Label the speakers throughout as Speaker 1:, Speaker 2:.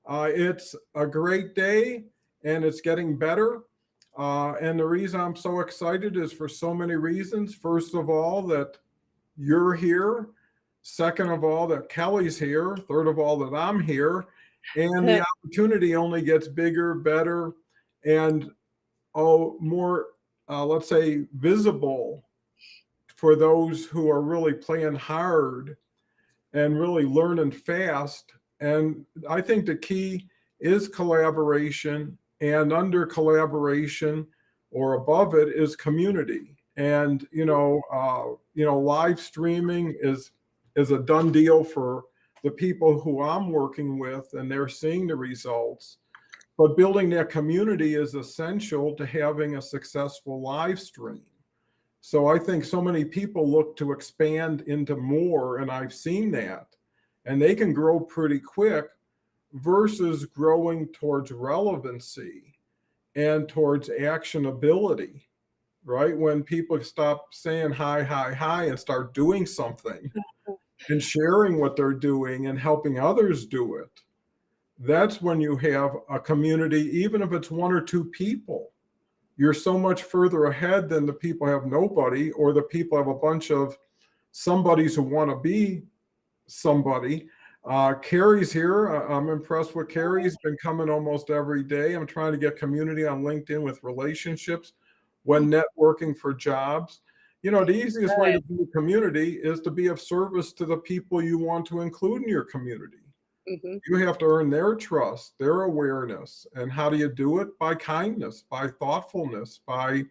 Speaker 1: It's a great day and it's getting better. And the reason I'm so excited is for so many reasons. First of all, that you're here. Second of all, that Kelly's here. Third of all, that I'm here. And the opportunity only gets bigger, better, and more, let's say, visible for those who are really playing hard and really learning fast. And I think the key is collaboration, and under collaboration or above it is community. And live streaming is a done deal for the people who I'm working with, and they're seeing the results. But building that community is essential to having a successful live stream. So I think so many people look to expand into more, and I've seen that. And they can grow pretty quick versus growing towards relevancy and towards actionability, right? When people stop saying hi, hi, hi and start doing something and sharing what they're doing and helping others do it, that's when you have a community, even if it's one or two people. You're so much further ahead than the people have nobody, or the people have a bunch of somebodies who want to be somebody. Carrie's here. I'm impressed with Carrie. He's been coming almost every day. I'm trying to get community on LinkedIn with relationships when networking for jobs. The easiest way to be a community is to be of service to the people you want to include in your community. Mm-hmm. You have to earn their trust, their awareness. And how do you do it? By kindness, by thoughtfulness, by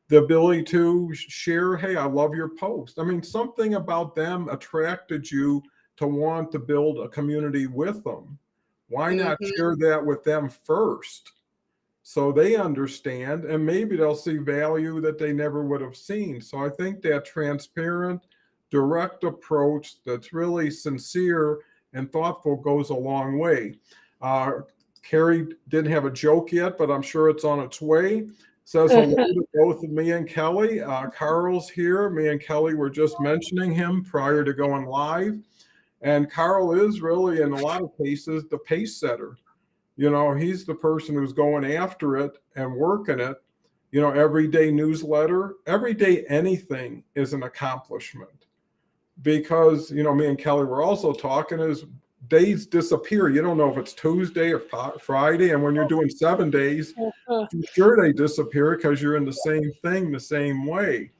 Speaker 1: the ability to share, hey, I love your post. I mean, something about them attracted you to want to build a community with them. Why not share that with them first so they understand, and maybe they'll see value that they never would have seen. So I think that transparent, direct approach that's really sincere and thoughtful goes a long way. Carrie didn't have a joke yet, but I'm sure it's on its way. Says hello to both me and Kelly. Carl's here. Me and Kelly were just mentioning him prior to going live. And Carl is really, in a lot of cases, the pace setter. He's the person who's going after it and working it. Everyday newsletter, everyday anything is an accomplishment. Because, me and Kelly were also talking, is days disappear. You don't know if it's Tuesday or Friday. And when you're doing 7 days, sure they disappear because you're in the same thing the same way.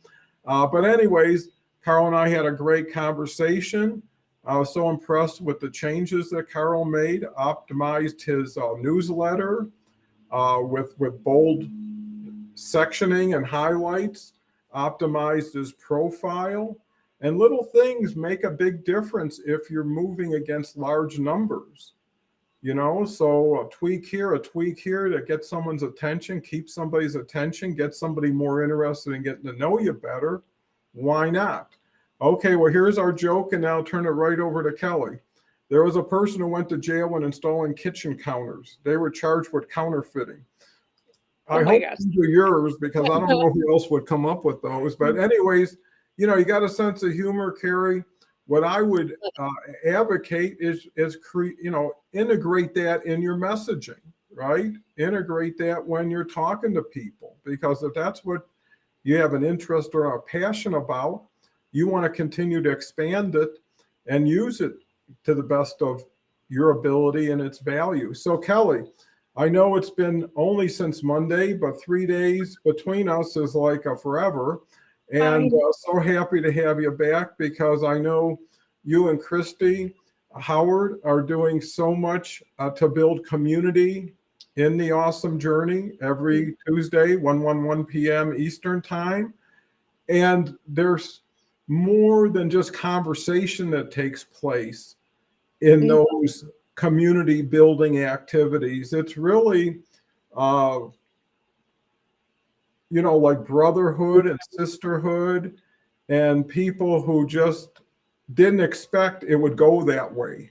Speaker 1: But anyways, Carl and I had a great conversation. I was so impressed with the changes that Carl made, optimized his newsletter with bold sectioning and highlights, optimized his profile. And little things make a big difference if you're moving against large numbers. So a tweak here to get someone's attention, keep somebody's attention, get somebody more interested in getting to know you better. Why not? Okay, well, here's our joke, and now I'll turn it right over to Kelly. There was a person who went to jail when installing kitchen counters. They were charged with counterfeiting. I hope these are yours, because I don't know who else would come up with those. But anyways, you got a sense of humor, Carrie. What I would advocate is integrate that in your messaging, right? Integrate that when you're talking to people, because if that's what you have an interest or a passion about, you want to continue to expand it and use it to the best of your ability and its value. So Kelly, I know it's been only since Monday, but 3 days between us is like a forever. And so happy to have you back, because I know you and Christy Howard are doing so much to build community in the Awesome Journey every Tuesday, 1 p.m. Eastern time. And there's more than just conversation that takes place in those community building activities. It's really, like brotherhood and sisterhood, and people who just didn't expect it would go that way.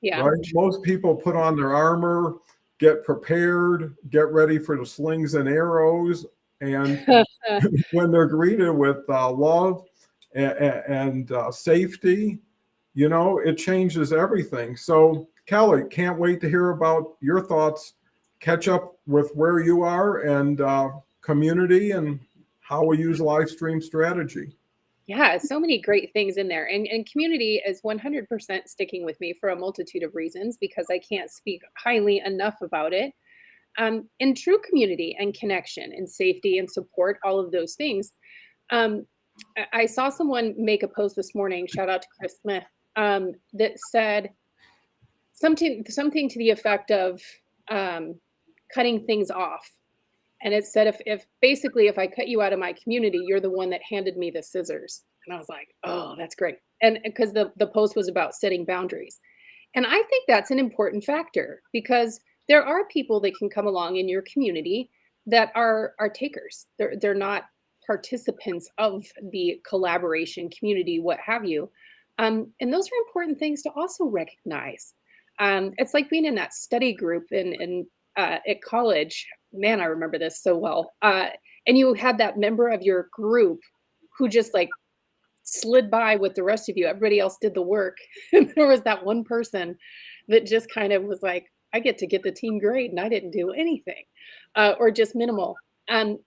Speaker 1: Yeah. Right? Most people put on their armor, get prepared, get ready for the slings and arrows. And when they're greeted with love and safety, it changes everything. So Kelly, can't wait to hear about your thoughts, catch up with where you are and community and how we use live stream strategy.
Speaker 2: Yeah, so many great things in there. And community is 100% sticking with me for a multitude of reasons because I can't speak highly enough about it. And true community and connection and safety and support, all of those things. Um, I saw someone make a post this morning, shout out to Chris Smith, that said something to the effect of um, cutting things off. And it said, if basically, if I cut you out of my community, you're the one that handed me the scissors. And I was like, oh, that's great. And because the post was about setting boundaries. And I think that's an important factor because there are people that can come along in your community that are takers. They're not participants of the collaboration community, what have you. And those are important things to also recognize. It's like being in that study group in at college. Man, I remember this so well. And you had that member of your group who just like slid by with the rest of you. Everybody else did the work. And there was that one person that just kind of was like, I get the team grade and I didn't do anything, or just minimal. Um,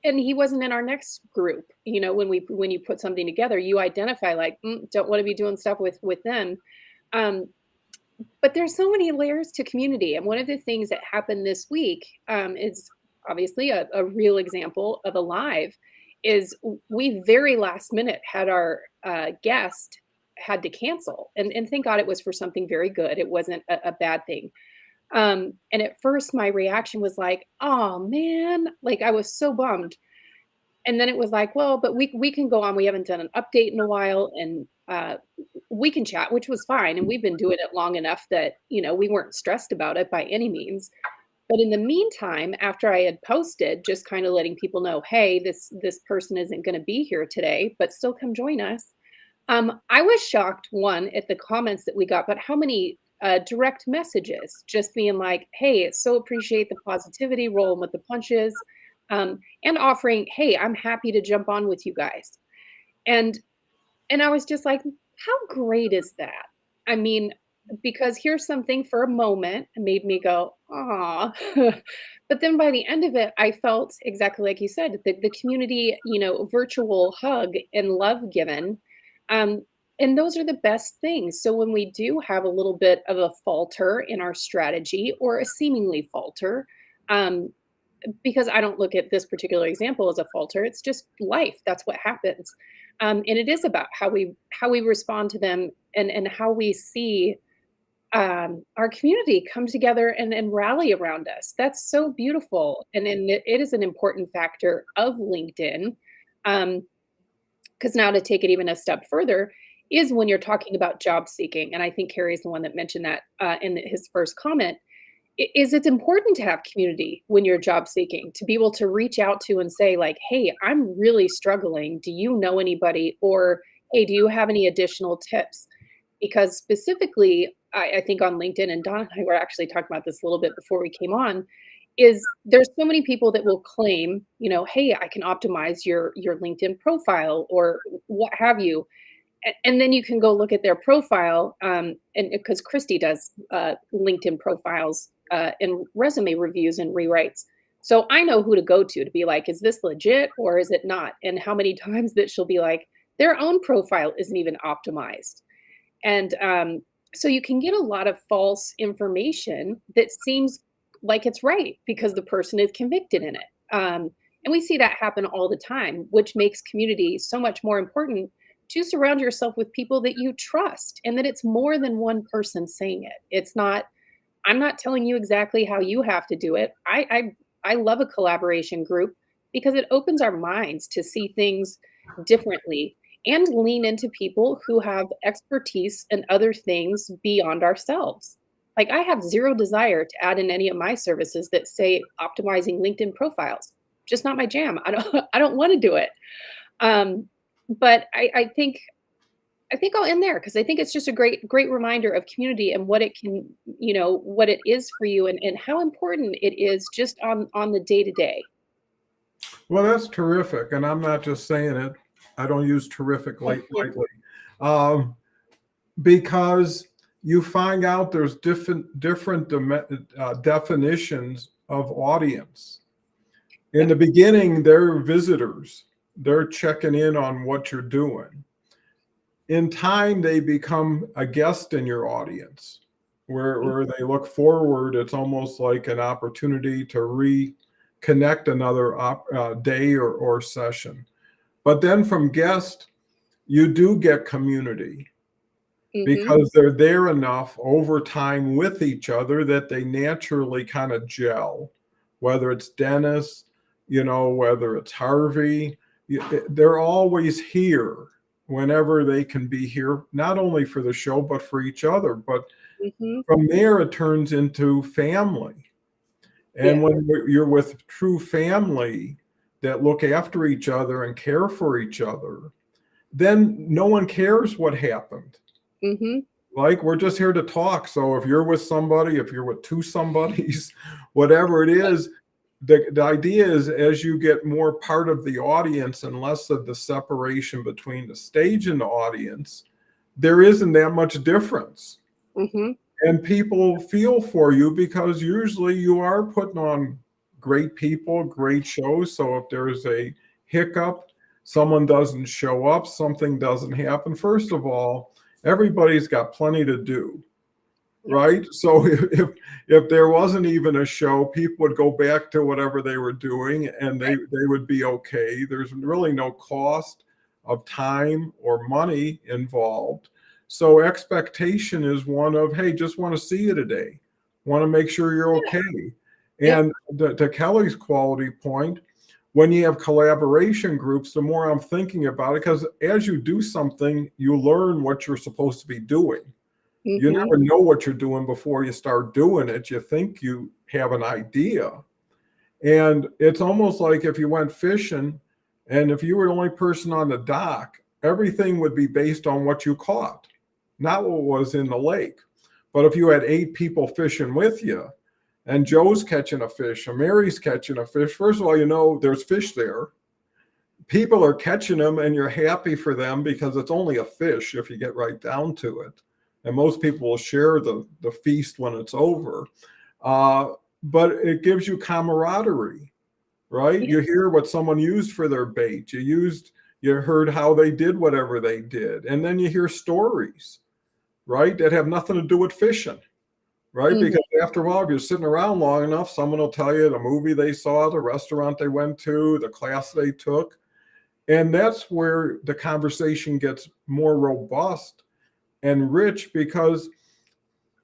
Speaker 2: and he wasn't in our next group. You know, when you put something together, you identify like, don't want to be doing stuff with them. Um, but there's so many layers to community. And one of the things that happened this week is obviously a real example of a live is we very last minute had our guest had to cancel. And thank God it was for something very good. It wasn't a bad thing. And at first my reaction was like, oh man, like I was so bummed. And then it was like, well, but we can go on. We haven't done an update in a while, and we can chat, which was fine. And we've been doing it long enough that we weren't stressed about it by any means. But in the meantime, after I had posted, just kind of letting people know, hey, this person isn't going to be here today, but still come join us. I was shocked, one, at the comments that we got, but how many direct messages just being like, hey, so appreciate the positivity, rolling with the punches, and offering, hey, I'm happy to jump on with you guys. And and I was just like, how great is that? I mean, because here's something for a moment made me go, ah. But then by the end of it, I felt exactly like you said, the community, virtual hug and love given. Um, and those are the best things. So when we do have a little bit of a falter in our strategy or a seemingly falter, um, because I don't look at this particular example as a falter. It's just life. That's what happens. And it is about how we respond to them and how we see our community come together and rally around us. That's so beautiful. And it is an important factor of LinkedIn. Because now to take it even a step further is when you're talking about job seeking. And I think Carrie is the one that mentioned that in his first comment is it's important to have community when you're job seeking to be able to reach out to and say like, hey, I'm really struggling, do you know anybody, or hey, do you have any additional tips? Because specifically I think on LinkedIn, and Don and I were actually talking about this a little bit before we came on, is there's so many people that will claim, hey, I can optimize your LinkedIn profile or what have you. And then you can go look at their profile, and because Christy does LinkedIn profiles and resume reviews and rewrites. So I know who to go to be like, is this legit or is it not? And how many times that she'll be like, their own profile isn't even optimized. And so you can get a lot of false information that seems like it's right because the person is convicted in it. And we see that happen all the time, which makes community so much more important to surround yourself with people that you trust and that it's more than one person saying it. It's not, I'm not telling you exactly how you have to do it. I love a collaboration group because it opens our minds to see things differently and lean into people who have expertise and other things beyond ourselves. Like I have zero desire to add in any of my services that say optimizing LinkedIn profiles. Just not my jam. I don't want to do it. Um, but I think I'll end there because I think it's just a great reminder of community and what it can, what it is for you and how important it is just on the day to day.
Speaker 1: Well, that's terrific. And I'm not just saying it. I don't use terrific lightly. Because you find out there's different definitions of audience. In the beginning, they're visitors. They're checking in on what you're doing. In time, they become a guest in your audience, where they look forward. It's almost like an opportunity to reconnect another day or session. But then from guest, you do get community, because they're there enough over time with each other that they naturally kind of gel. Whether it's Dennis, whether it's Harvey, they're always here whenever they can be here, not only for the show, but for each other. But from there, it turns into family. And when you're with true family that look after each other and care for each other, then no one cares what happened. Like, we're just here to talk. So if you're with somebody, if you're with two somebodies, whatever it is, the idea is, as you get more part of the audience and less of the separation between the stage and the audience, there isn't that much difference. And people feel for you, because usually you are putting on great people, great shows. So if there's a hiccup, someone doesn't show up, something doesn't happen, first of all, everybody's got plenty to do, right? So if there wasn't even a show, people would go back to whatever they were doing, and they would be okay. There's really no cost of time or money involved. So expectation is one of, hey, just want to see you today, want to make sure you're okay. And to Kelly's quality point, when you have collaboration groups, the more I'm thinking about it, because as you do something, you learn what you're supposed to be doing. You never know what you're doing before you start doing it. You think you have an idea. And it's almost like if you went fishing, and if you were the only person on the dock, everything would be based on what you caught, not what was in the lake. But if you had 8 people fishing with you, and Joe's catching a fish, and Mary's catching a fish, first of all, there's fish there. People are catching them, and you're happy for them, because it's only a fish if you get right down to it. And most people will share the feast when it's over. But it gives you camaraderie, right? You hear what someone used for their bait. You heard how they did whatever they did. And then you hear stories, right, that have nothing to do with fishing. Right? Because after a while, if you're sitting around long enough, someone will tell you the movie they saw, the restaurant they went to, the class they took. And that's where the conversation gets more robust and rich, because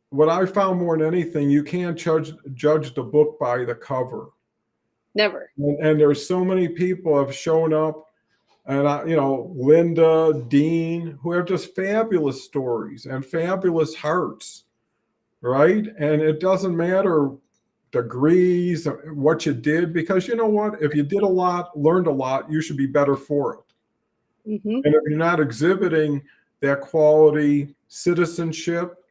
Speaker 1: what I found more than anything, you can't judge the book by the cover.
Speaker 2: Never.
Speaker 1: And there's so many people have shown up, and Linda, Dean, who have just fabulous stories and fabulous hearts. Right? And it doesn't matter degrees, what you did, because you know what? If you did a lot, learned a lot, you should be better for it. And if you're not exhibiting that quality citizenship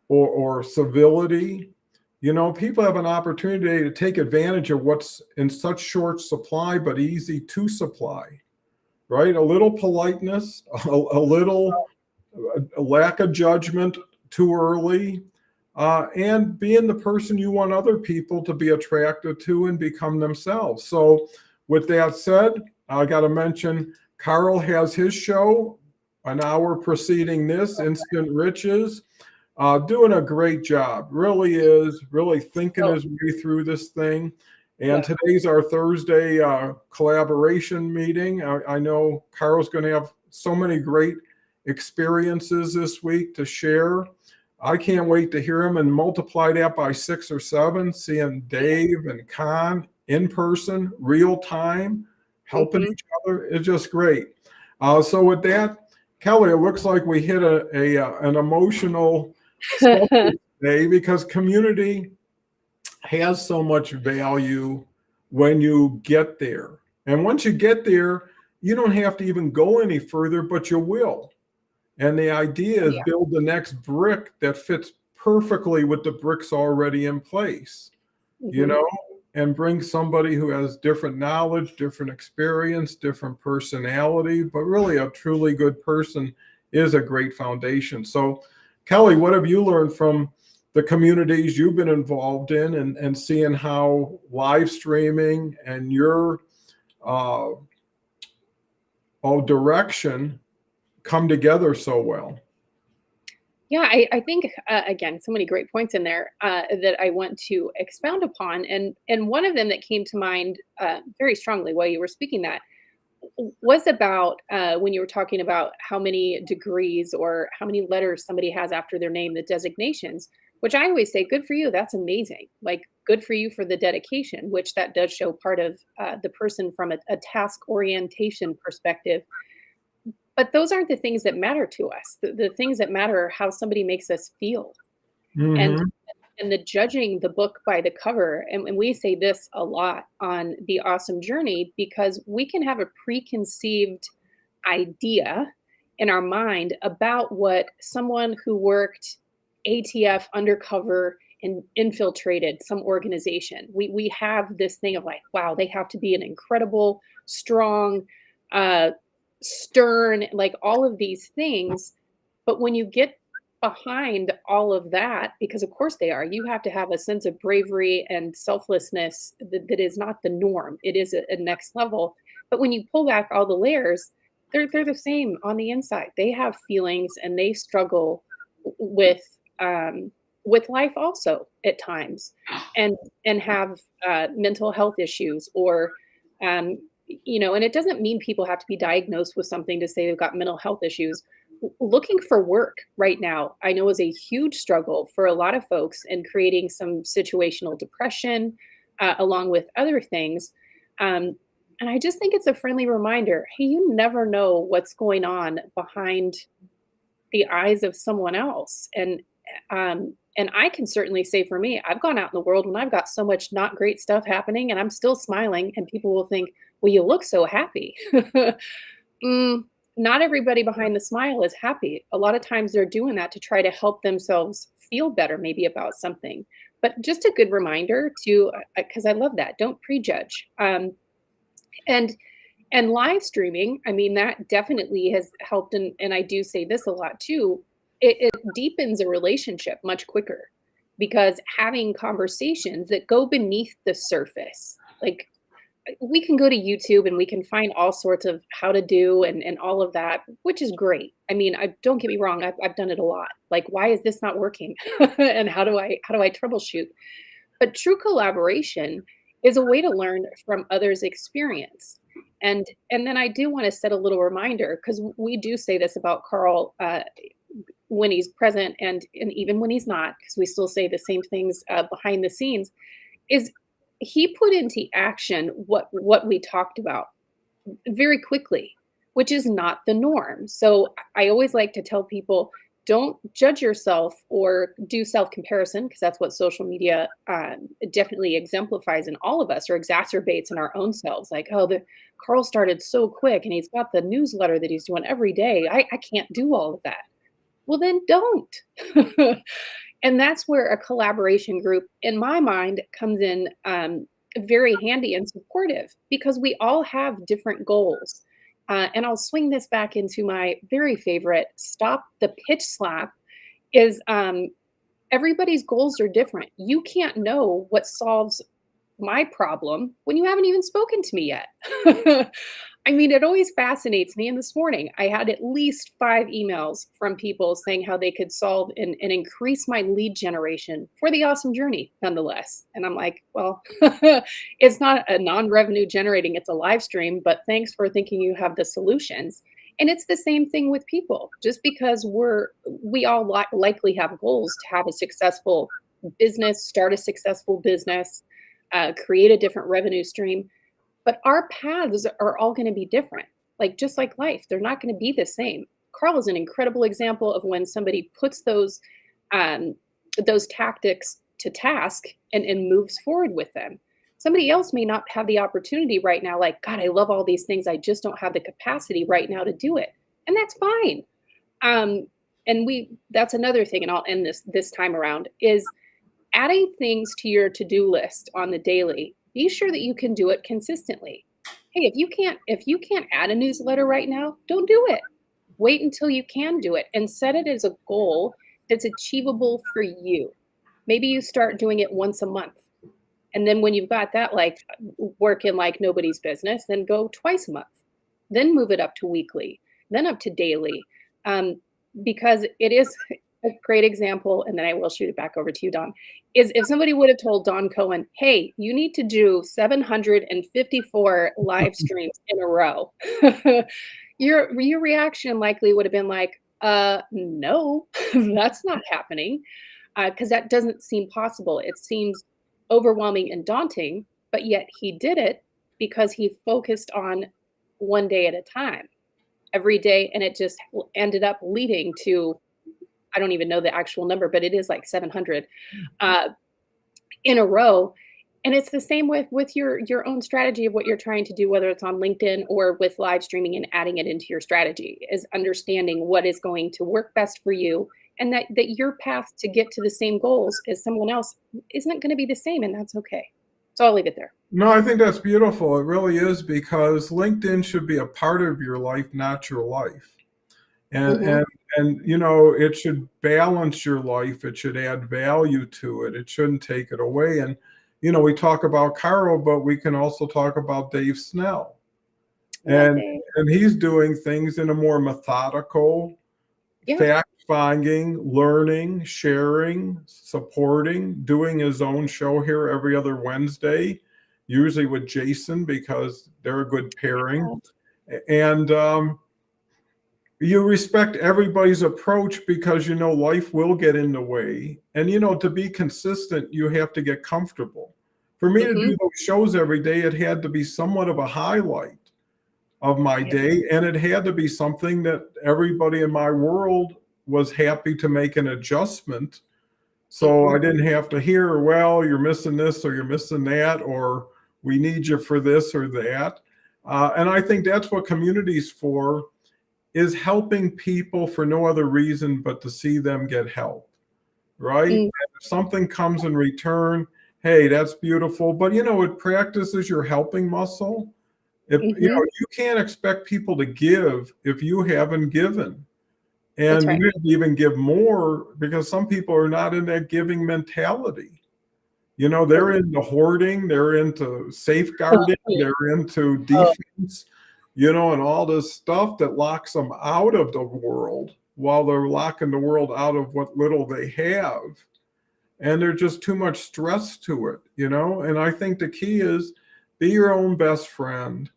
Speaker 1: or civility, people have an opportunity to take advantage of what's in such short supply, but easy to supply, right? A little politeness, a little lack of judgment too early, and being the person you want other people to be attracted to and become themselves. So with that said, I got to mention Carl has his show an hour preceding this, Instant Riches, doing a great job. Really is, really thinking his way through this thing. And today's our Thursday collaboration meeting. I know Carl's going to have so many great experiences this week to share. I can't wait to hear him, and multiply that by 6 or 7, seeing Dave and Con in person, real time, helping each other. It's just great. So with that, Kelly, it looks like we hit an emotional subject today, because community has so much value when you get there. And once you get there, you don't have to even go any further, but you will. And the idea is build the next brick that fits perfectly with the bricks already in place, and bring somebody who has different knowledge, different experience, different personality, but really a truly good person is a great foundation. So Kelly, what have you learned from the communities you've been involved in, and seeing how live streaming and your uh, direction come together so well?
Speaker 2: Yeah, I think again, so many great points in there that I want to expound upon, and one of them that came to mind very strongly while you were speaking that was about when you were talking about how many degrees or how many letters somebody has after their name, the designations, which I always say, good for you. That's amazing. Like, good for you for the dedication, which that does show part of the person from a task orientation perspective. But those aren't the things that matter to us. The things that matter are how somebody makes us feel. And
Speaker 1: Hmm.
Speaker 2: and the judging the book by the cover, and we say this a lot on the awesome journey because we can have a preconceived idea in our mind about what someone who worked ATF undercover and infiltrated some organization. We have this thing of like, wow, they have to be an incredible, strong, uh, stern, like all of these things. But when you get behind all of that, because of course they are, you have to have a sense of bravery and selflessness that is not the norm. It is a next level. But when you pull back all the layers, they're the same on the inside. They have feelings and they struggle with with life also at times, and have mental health issues or um, and it doesn't mean people have to be diagnosed with something to say they've got mental health issues. Looking for work right now, I know, is a huge struggle for a lot of folks and creating some situational depression, along with other things. Um, and I just think it's a friendly reminder. Hey, you never know what's going on behind the eyes of someone else. And I can certainly say for me, I've gone out in the world when I've got so much not great stuff happening and I'm still smiling, and people will think, well, you look so happy. Mm, not everybody behind the smile is happy. A lot of times they're doing that to try to help themselves feel better, maybe about something. But just a good reminder to, because I love that. Don't prejudge. And live streaming, I mean, that definitely has helped. And I do say this a lot too. It deepens a relationship much quicker because having conversations that go beneath the surface, like we can go to YouTube and we can find all sorts of how to do and all of that, which is great. I mean, I don't get me wrong, I've done it a lot. Like, why is this not working? And how do I troubleshoot? But true collaboration is a way to learn from others' experience. And then I do want to set a little reminder because we do say this about Carl when he's present and even when he's not, because we still say the same things behind the scenes. Is he put into action what we talked about very quickly, which is not the norm. So I always like to tell people, don't judge yourself or do self comparison, because that's what social media definitely exemplifies in all of us or exacerbates in our own selves. Like, oh, the Carl started so quick and he's got the newsletter that he's doing every day. I can't do all of that. Well, then don't. And that's where a collaboration group, in my mind, comes in very handy and supportive because we all have different goals. And I'll swing this back into my very favorite stop the pitch slap is everybody's goals are different. You can't know what solves my problem when you haven't even spoken to me yet. I mean, it always fascinates me. And this morning, I had at least 5 emails from people saying how they could solve and increase my lead generation for the awesome journey, nonetheless. And I'm like, well, it's not a non revenue generating, it's a live stream, but thanks for thinking you have the solutions. And it's the same thing with people. Just because we all likely have goals to have a successful business, start a successful business, create a different revenue stream, but our paths are all going to be different. Like, just like life, they're not going to be the same. Carl is an incredible example of when somebody puts um, those tactics to task and moves forward with them. Somebody else may not have the opportunity right now. Like, God, I love all these things. I just don't have the capacity right now to do it, and that's fine. And that's another thing, and I'll end this time around is adding things to your to-do list on the daily. Be sure that you can do it consistently. Hey, if you can't add a newsletter right now, don't do it. Wait until you can do it and set it as a goal that's achievable for you. Maybe you start doing it once a month. And then when you've got that like working like nobody's business, then go twice a month. Then move it up to weekly, then up to daily. Um, because it is a great example, and then I will shoot it back over to you, Don. Is if somebody would have told Don Cohen, hey, you need to do 754 live streams in a row, your reaction likely would have been like, no, that's not happening. Because that doesn't seem possible. It seems overwhelming and daunting, but yet he did it because he focused on one day at a time, every day, and it just ended up leading to, I don't even know the actual number, but it is like 700 uh, in a row. And it's the same with your own strategy of what you're trying to do, whether it's on LinkedIn or with live streaming and adding it into your strategy, is understanding what is going to work best for you, and that your path to get to the same goals as someone else isn't going to be the same, and that's okay. So I'll leave it there.
Speaker 1: No, I think that's beautiful. It really is, because LinkedIn should be a part of your life, not your life. And
Speaker 2: Hmm.
Speaker 1: it should balance your life. It should add value to it. It shouldn't take it away. And we talk about Carl, but we can also talk about Dave Snell.
Speaker 2: Love
Speaker 1: And
Speaker 2: Dave.
Speaker 1: and he's doing things in a more methodical,
Speaker 2: Yeah.
Speaker 1: fact finding, learning, sharing, supporting, doing his own show here every other Wednesday, usually with Jason, because they're a good pairing. And you respect everybody's approach, because life will get in the way. And to be consistent, you have to get comfortable. For me to
Speaker 2: Hmm.
Speaker 1: do those shows every day, it had to be somewhat of a highlight of my
Speaker 2: Yeah.
Speaker 1: day, and it had to be something that everybody in my world was happy to make an adjustment. So I
Speaker 2: Hmm.
Speaker 1: didn't have to hear, well, you're missing this or you're missing that, or we need you for this or that. And I think that's what community's for, is helping people for no other reason but to see them get help, right? And
Speaker 2: Mm.
Speaker 1: if something comes in return, hey, that's beautiful. But it practices your helping muscle. If
Speaker 2: Hmm.
Speaker 1: you can't expect people to give if you haven't given.
Speaker 2: That's
Speaker 1: And
Speaker 2: right.
Speaker 1: you have to even give more, because some people are not in that giving mentality. They're into hoarding, they're into safeguarding, they're into
Speaker 2: Oh,
Speaker 1: defense, and all this stuff that locks them out of the world, while they're locking the world out of what little they have. And there's just too much stress to it. And I think the key is, be your own best friend.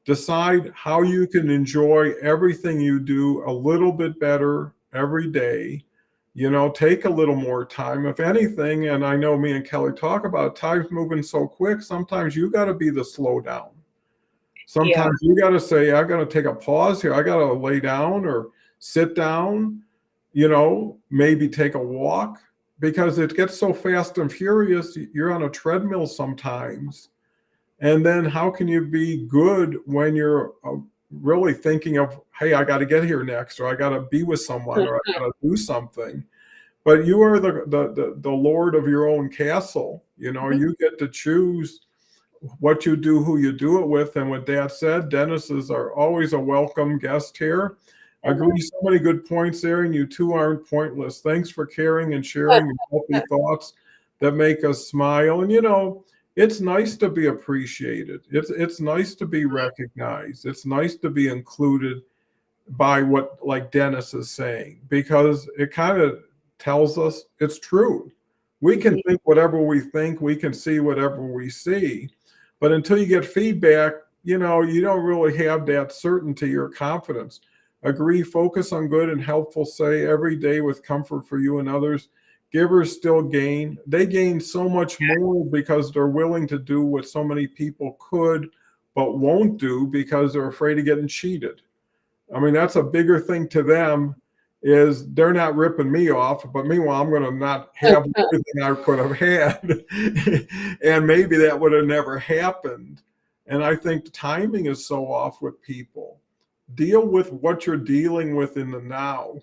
Speaker 1: Decide how you can enjoy everything you do a little bit better every day. Take a little more time, if anything. And I know me and Kelly talk about time's moving so quick. Sometimes you got to be the slow down.
Speaker 2: yeah.
Speaker 1: Sometimes you got to say, I got to take a pause here. I got to lay down or sit down, maybe take a walk, because it gets so fast and furious. You're on a treadmill sometimes. And then how can you be good when you're really thinking of, hey, I got to get here next, or I got to be with someone, or I got to do something. But you are the lord of your own castle.
Speaker 2: Mhm.
Speaker 1: You get to choose what you do, who you do it with. And with that said, Dennis's are always a welcome guest here. Agree, so many good points there, and you two aren't pointless. Thanks for caring and sharing your healthy thoughts that make us smile. And it's nice to be appreciated. It's nice to be recognized. It's nice to be included by what, like Dennis is saying, because it kind of tells us it's true. We can
Speaker 2: Mhm.
Speaker 1: think whatever we think, we can see whatever we see, but until you get feedback, you don't really have that certainty or confidence. Agree, focus on good and helpful say every day with comfort for you and others. Givers still gain. They gain so much more because they're willing to do what so many people could but won't do, because they're afraid of getting cheated. I mean, that's a bigger thing to them, is they're not ripping me off, but meanwhile, I'm going to not have everything I could have had. And maybe that would have never happened. And I think the timing is so off with people. Deal with what you're dealing with in the now,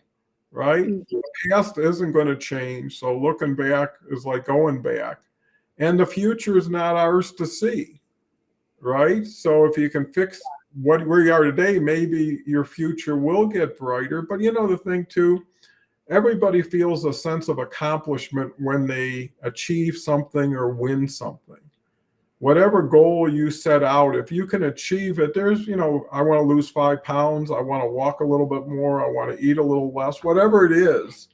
Speaker 1: right?
Speaker 2: Mhm.
Speaker 1: The past isn't going to change. So looking back is like going back. And the future is not ours to see, right? So if you can fix where you are today, maybe your future will get brighter. But the thing too, everybody feels a sense of accomplishment when they achieve something or win something. Whatever goal you set out, if you can achieve it, there's, I want to lose 5 pounds, I want to walk a little bit more, I want to eat a little less, whatever it is.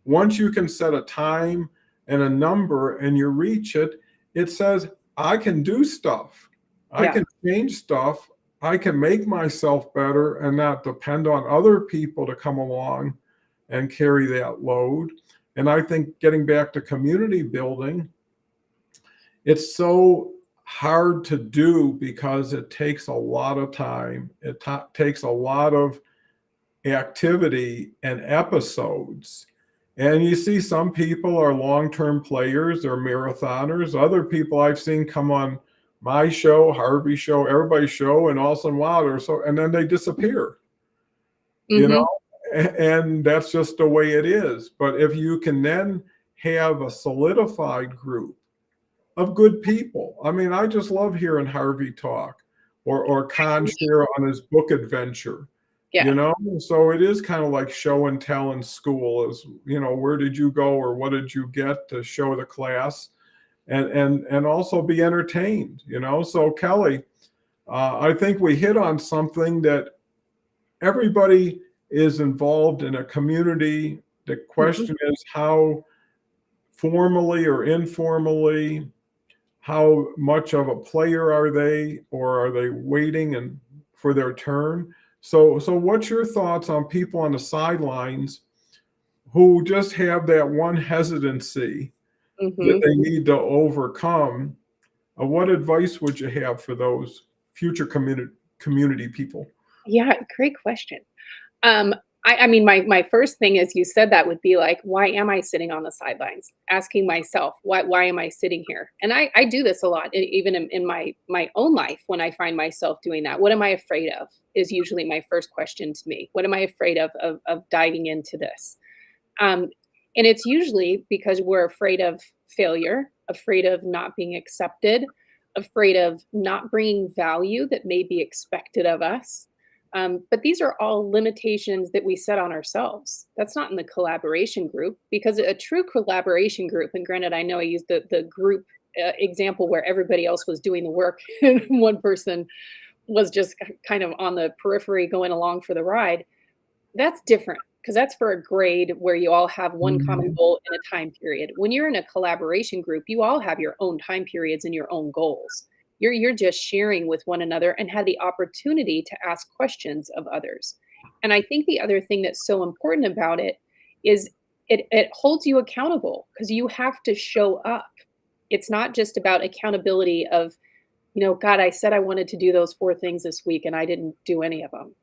Speaker 1: Once you can set a time and a number and you reach it, it says, I can do stuff. I
Speaker 2: Yeah.
Speaker 1: can change stuff. I can make myself better and not depend on other people to come along and carry that load. And I think getting back to community building, it's so hard to do because it takes a lot of time. It takes a lot of activity and episodes. And you see some people are long-term players, they're marathoners. Other people I've seen come on my show, Harvey show, everybody's show, and all of a sudden, wow, they're so, and then they disappear, you
Speaker 2: Mm-hmm.
Speaker 1: know, and that's just the way it is. But if you can then have a solidified group of good people, I mean, I just love hearing Harvey talk or Con share on his book adventure.
Speaker 2: Yeah.
Speaker 1: So it is kind of like show and tell in school is, where did you go or what did you get to show the class, and also be entertained. So Kelly, I think we hit on something that everybody is involved in a community. The
Speaker 2: Mm-hmm.
Speaker 1: question is how formally or informally, how much of a player are they, or are they waiting and for their turn? So what's your thoughts on people on the sidelines who just have that one hesitancy that
Speaker 2: Mm-hmm.
Speaker 1: they need to overcome? What advice would you have for those future community people?
Speaker 2: Yeah, great question. Um, I mean, my first thing as you said that would be like, why am I sitting on the sidelines? Asking myself, why am I sitting here? And I do this a lot, even in my own life when I find myself doing that. What am I afraid of? Is usually my first question to me. What am I afraid of diving into this? Um, and it's usually because we're afraid of failure, afraid of not being accepted, afraid of not bringing value that may be expected of us. But these are all limitations that we set on ourselves. That's not in the collaboration group because a true collaboration group, and granted, I know I used the group example where everybody else was doing the work and one person was just kind of on the periphery going along for the ride. That's different because that's for a grade where you all have one common
Speaker 1: Mhm.
Speaker 2: goal in a time period. When you're in a collaboration group, you all have your own time periods and your own goals. You're just sharing with one another and have the opportunity to ask questions of others. And I think the other thing that's so important about it is it holds you accountable because you have to show up. It's not just about accountability of, God, I said I wanted to do those 4 things this week and I didn't do any of them.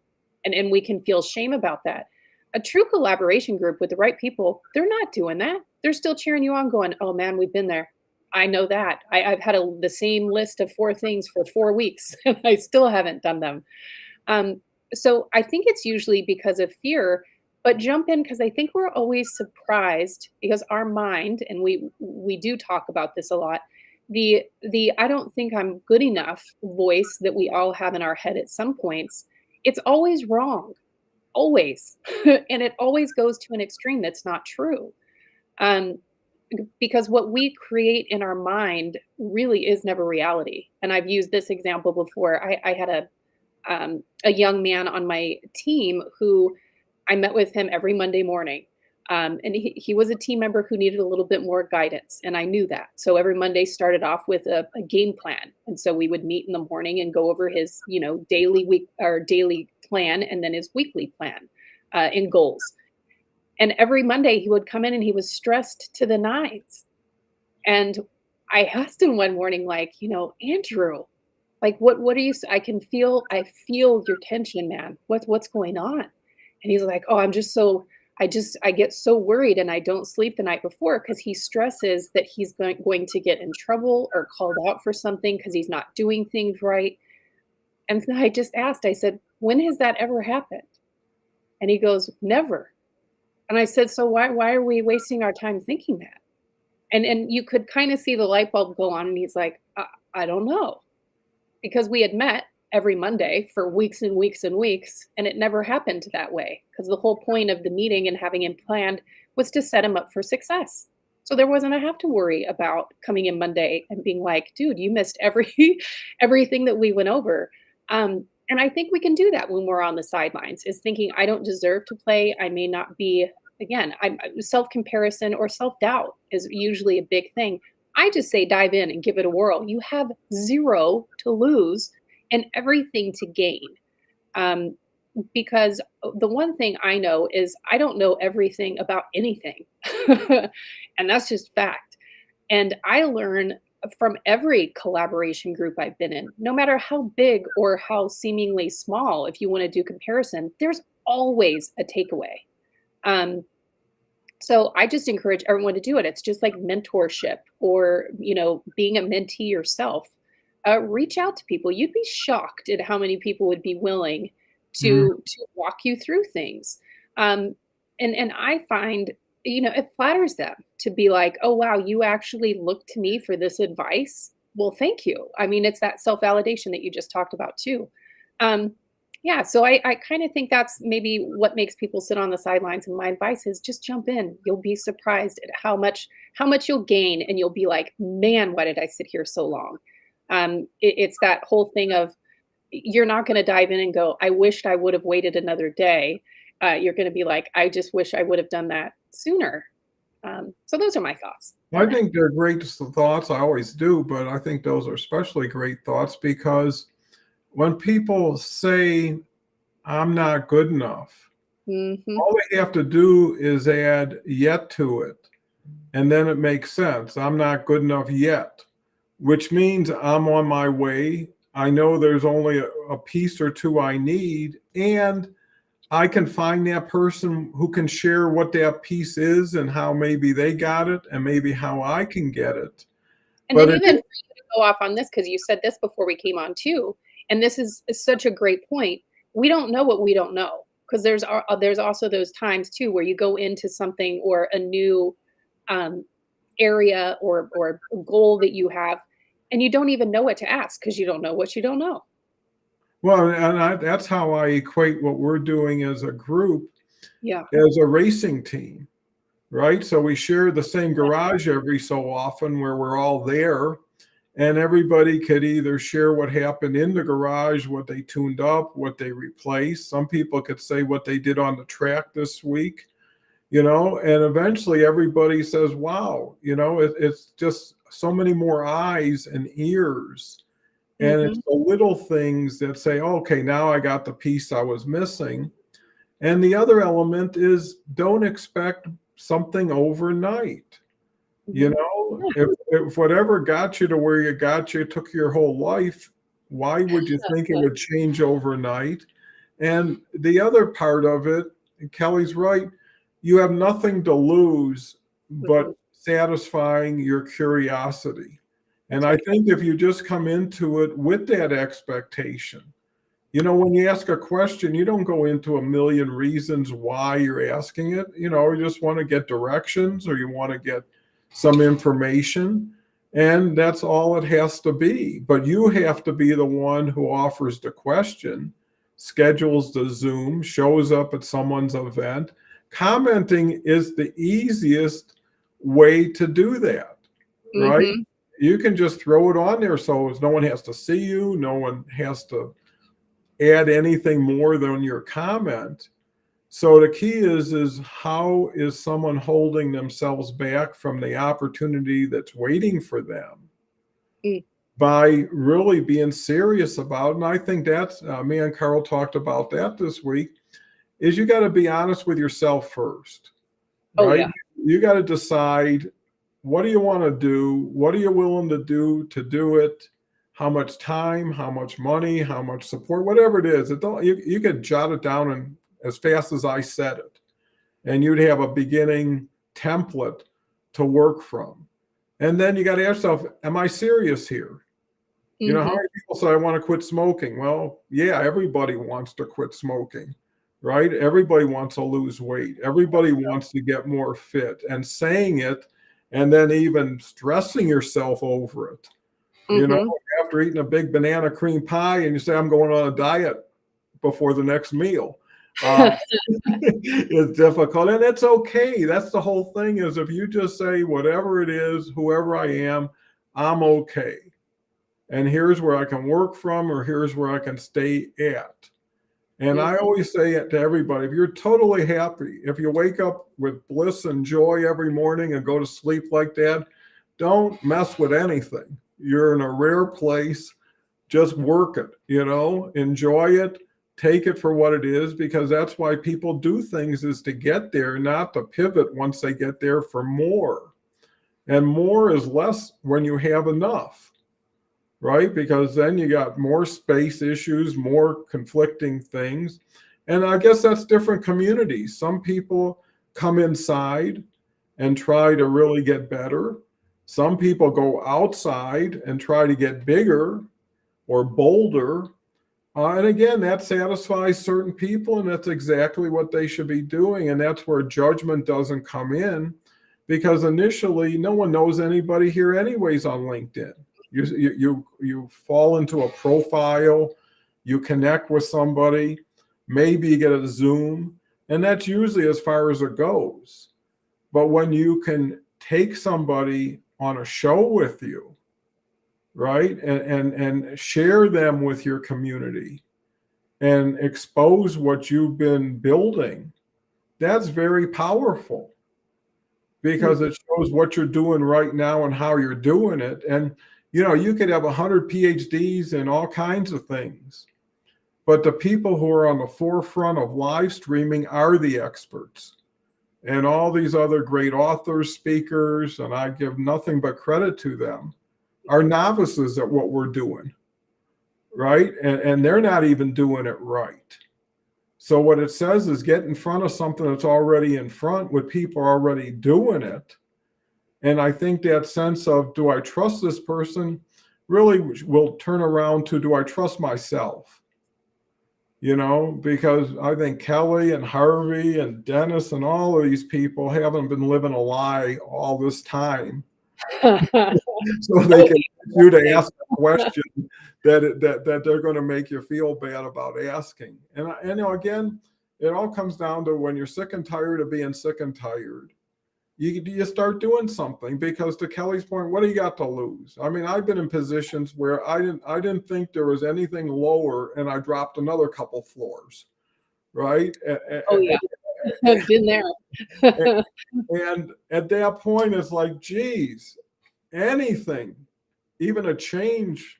Speaker 2: And we can feel shame about that. A true collaboration group with the right people, they're not doing that. They're still cheering you on, going, "Oh man, we've been there. I know that. I've had the same list of 4 things for 4 weeks, and I still haven't done them." Um, so I think it's usually because of fear, but jump in because I think we're always surprised because our mind, and we do talk about this a lot. The I don't think I'm good enough voice that we all have in our head at some points. It's always wrong, always, and it always goes to an extreme that's not true. Um, because what we create in our mind really is never reality. And I've used this example before. I had a young man on my team who I met with him every Monday morning. And he was a team member who needed a little bit more guidance. And I knew that. So every Monday started off with a game plan. And so we would meet in the morning and go over his, daily week or daily plan and then his weekly plan and goals. And every Monday he would come in and he was stressed to the nines. And I asked him one morning, like, Andrew, like, what are you I feel your tension, man. What's going on? And he's like, "Oh, I get so worried and I don't sleep the night before because he stresses that he's going to get in trouble or called out for something because he's not doing things right." And so I just asked, I said, "When has that ever happened?" And he goes, "Never." And I said, "So why are we wasting our time thinking that?" And you could kind of see the light bulb go on and he's like, I don't know. Because we had met every Monday for weeks and weeks and weeks, and it never happened that way because the whole point of the meeting and having him planned was to set him up for success. So there wasn't a have to worry about coming in Monday and being like, "Dude, you missed every everything that we went over." And I think we can do that when we're on the sidelines, is thinking, "I don't deserve to play. I may not be." Again, self comparison or self doubt is usually a big thing. I just say dive in and give it a whirl. You have zero to lose and everything to gain. Um, because the one thing I know is I don't know everything about anything. And that's just fact. And I learn from every collaboration group I've been in, no matter how big or how seemingly small, if you want to do comparison, there's always a takeaway. Um, so I just encourage everyone to do it. It's just like mentorship or, being a mentee yourself. Reach out to people. You'd be shocked at how many people would be willing
Speaker 1: Mhm.
Speaker 2: to walk you through things. And I find, it flatters them to be like, "Oh wow, you actually look to me for this advice. Well, thank you." I mean, it's that self-validation that you just talked about too. Um, yeah, so I kind of think that's maybe what makes people sit on the sidelines. And my advice is just jump in. You'll be surprised at how much you'll gain, and you'll be like, "Man, why did I sit here so long?" It's that whole thing of you're not going to dive in and go, "I wished I would have waited another day." You're going to be like, "I just wish I would have done that sooner." So those are my thoughts.
Speaker 1: I think they're great thoughts. I always do, but I think those are especially great thoughts because when people say, I'm not good enough,
Speaker 2: Hmm.
Speaker 1: all they have to do is add yet to it. And then it makes sense. I'm not good enough yet, which means I'm on my way. I know there's only a piece or two I need, and I can find that person who can share what that piece is and how maybe they got it and maybe how I can get it.
Speaker 2: And
Speaker 1: But
Speaker 2: then
Speaker 1: it
Speaker 2: even for you to go off on this, because you said this before we came on too, and this is such a great point. We don't know what we don't know, because there's also those times too where you go into something or a new um, area or goal that you have, and you don't even know what to ask because you don't know what you don't know.
Speaker 1: well, and that's how I equate what we're doing as a group
Speaker 2: Yeah.
Speaker 1: as a racing team, right? So we share the same garage every so often where we're all there, and everybody could either share what happened in the garage, what they tuned up, what they replaced. Some people could say what they did on the track this week, and eventually everybody says, wow, it's just so many more eyes and ears. And it's
Speaker 2: Hmm.
Speaker 1: the little things that say, okay, now I got the piece I was missing. And the other element is don't expect something overnight. You
Speaker 2: Hmm.
Speaker 1: know,
Speaker 2: Yeah.
Speaker 1: if whatever got you to where you got you took your whole life, why would you think it would change overnight? And the other part of it, and Kelly's right, you have nothing to lose but
Speaker 2: Mhm.
Speaker 1: satisfying your curiosity. And
Speaker 2: That's
Speaker 1: I
Speaker 2: right.
Speaker 1: think if you just come into it with that expectation, when you ask a question, you don't go into a million reasons why you're asking it. You just want to get directions or you want to get some information. And that's all it has to be. But you have to be the one who offers the question, schedules the Zoom, shows up at someone's event. Commenting is the easiest way to do that, right?
Speaker 2: Hmm.
Speaker 1: You can just throw it on there so no one has to see you, no one has to add anything more than your comment. So the key is how is someone holding themselves back from the opportunity that's waiting for them
Speaker 2: Mm.
Speaker 1: by really being serious about it. And I think that's me and Carl talked about that this week. Is you got to be honest with yourself first,
Speaker 2: Oh
Speaker 1: right?
Speaker 2: yeah.
Speaker 1: You got to decide what do you want to do, what are you willing to do it, how much time, how much money, how much support, whatever it is. It don't you could jot it down and as fast as I said it, and you'd have a beginning template to work from. And then you got to ask yourself, am I serious here? How
Speaker 2: Hmm.
Speaker 1: many people say I want to quit smoking? Well, yeah, everybody wants to quit smoking, right? Everybody wants to lose weight. Everybody wants to get more fit. And saying it and then even stressing yourself over it You know,
Speaker 2: Mhm.
Speaker 1: after eating a big banana cream pie and you say, I'm going on a diet before the next meal. Uh, it's difficult and it's okay. That's the whole thing is if you just say whatever it is, whoever I am, I'm okay. And here's where I can work from, or here's where I can stay at. And I
Speaker 2: Mhm.
Speaker 1: always say it to everybody, if you're totally happy, if you wake up with bliss and joy every morning and go to sleep like that, don't mess with anything. You're in a rare place. Just work it, enjoy it, take it for what it is, because that's why people do things is to get there, not to pivot once they get there for more. And more is less when you have enough, right? Because then you got more space issues, more conflicting things. And I guess that's different communities. Some people come inside and try to really get better. Some people go outside and try to get bigger or bolder. And again, that satisfies certain people, and that's exactly what they should be doing. And that's where judgment doesn't come in, because initially, no one knows anybody here, anyways, on LinkedIn. You fall into a profile, you connect with somebody, maybe you get a Zoom, and that's usually as far as it goes. But when you can take somebody on a show with you, right, and share them with your community and expose what you've been building, that's very powerful, because
Speaker 2: Mhm.
Speaker 1: it shows what you're doing right now and how you're doing it. And you could have 100 PhDs in all kinds of things, but the people who are on the forefront of live streaming are the experts. And all these other great authors, speakers, and I give nothing but credit to them, are novices at what we're doing, right? And they're not even doing it right. So what it says is get in front of something that's already in front with people already doing it. And I think that sense of, do I trust this person, really will turn around to, do I trust myself? Because I think Kelly and Harvey and Dennis and all of these people haven't been living a lie all this time. So they can get you to ask a question that they're going to make you feel bad about asking. And again, it all comes down to, when you're sick and tired of being sick and tired, you start doing something, because to Kelly's point, what do you got to lose? I mean, I've been in positions where I didn't think there was anything lower, and I dropped another couple floors, right?
Speaker 2: Oh, yeah. I've been there.
Speaker 1: And at that point, it's like, geez, anything, even a change,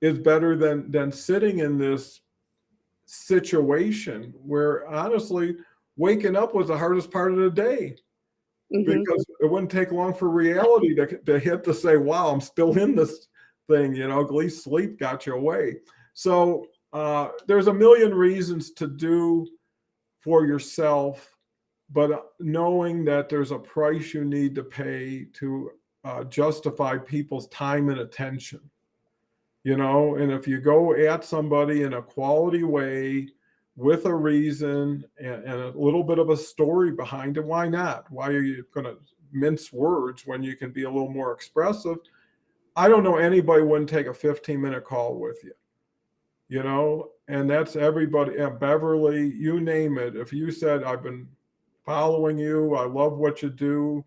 Speaker 1: is better than sitting in this situation where, honestly, waking up was the hardest part of the day,
Speaker 2: Mhm.
Speaker 1: because it wouldn't take long for reality to hit, to say, wow, I'm still in this thing. At least sleep got you away. So there's a million reasons to do for yourself, but knowing that there's a price you need to pay to justify people's time and attention. And if you go at somebody in a quality way, with a reason, and a little bit of a story behind it, why not? Why are you going to mince words when you can be a little more expressive? I don't know anybody wouldn't take a 15-minute call with you. And that's everybody. Beverly, you name it. If you said, I've been following you, I love what you do,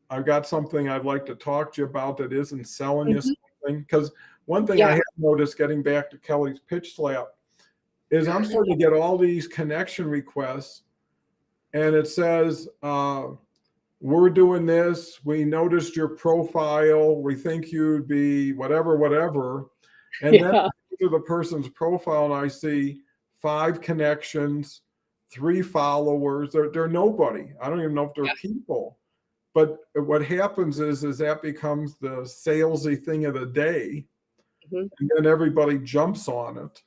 Speaker 1: I've got something I'd like to talk to you about that isn't selling you
Speaker 2: Mhm.
Speaker 1: something. Because one thing I
Speaker 2: Yeah.
Speaker 1: have noticed, getting back to Kelly's pitch slap, is I'm starting to get all these connection requests, and it says, we're doing this. We noticed your profile. We think you'd be whatever, whatever. And then
Speaker 2: Yeah.
Speaker 1: to the person's profile, and I see 5 connections, 3 followers. They're nobody. I don't even know if they're people. But what happens is that becomes the salesy thing of the day,
Speaker 2: Mhm.
Speaker 1: and then everybody jumps on it.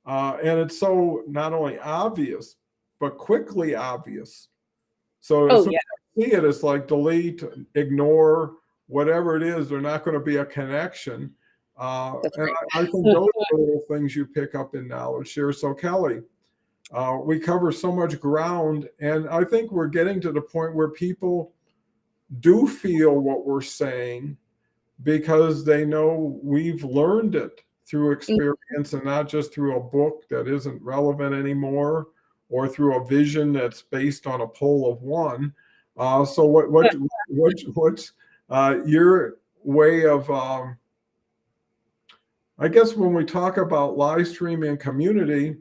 Speaker 1: And it's so not only obvious, but quickly obvious. So as
Speaker 2: Oh,
Speaker 1: soon
Speaker 2: yeah.
Speaker 1: as I see it, it's like delete, ignore, whatever it is. They're not going to be a connection.
Speaker 2: That's
Speaker 1: And
Speaker 2: right.
Speaker 1: I think those are the little things you pick up in knowledge share. So Kelly, we cover so much ground, and I think we're getting to the point where people do feel what we're saying, because they know we've learned it through
Speaker 2: Mm.
Speaker 1: experience and not just through a book that isn't relevant anymore or through a vision that's based on a poll of one. So what's your way of I guess when we talk about live streaming and community,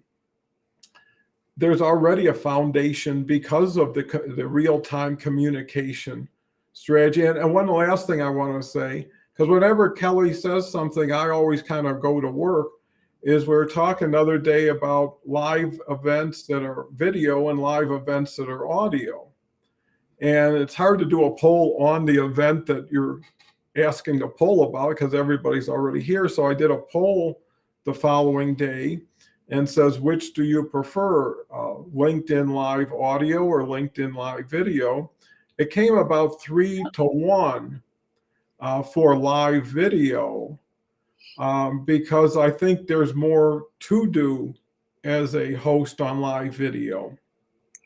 Speaker 1: there's already a foundation because of the real-time communication strategy. And one last thing I want to say, because whenever Kelly says something, I always kind of go to work, is we were talking the other day about live events that are video and live events that are audio. And it's hard to do a poll on the event that you're asking to poll about because everybody's already here. So I did a poll the following day and says, which do you prefer, LinkedIn Live audio or LinkedIn Live video? It came about 3-1 for live video because I think there's more to do as a host on live video.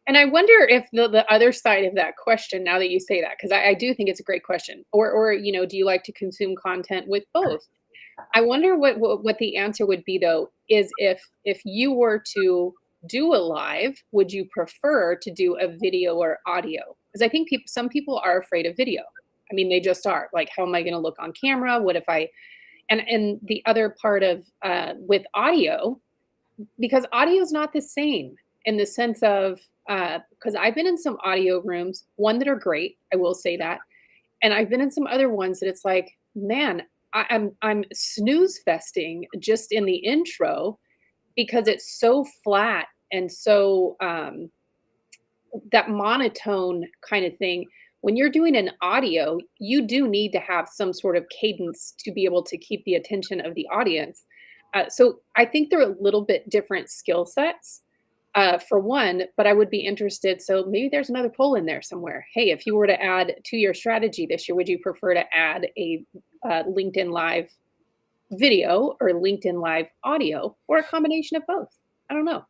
Speaker 2: And I wonder if the other side of that question, now that you say that, because I do think it's a great question, or do you like to consume content with both? I wonder what the answer would be though, is if you were to do a live, would you prefer to do a video or audio? Because I think some people are afraid of video. I mean, they just are. Like, how am I going to look on camera? What if I? And the other part of with audio, because audio is not the same in the sense of because I've been in some audio rooms, one that are great, I will say that, and I've been in some other ones that it's like, man, I'm snooze festing just in the intro because it's so flat and so that monotone kind of thing. When you're doing an audio, you do need to have some sort of cadence to be able to keep the attention of the audience. So I think they're a little bit different skill sets for one, but I would be interested. So maybe there's another poll in there somewhere. Hey, if you were to add to your strategy this year, would you prefer to add a LinkedIn Live video or LinkedIn Live audio or a combination of both? I don't know.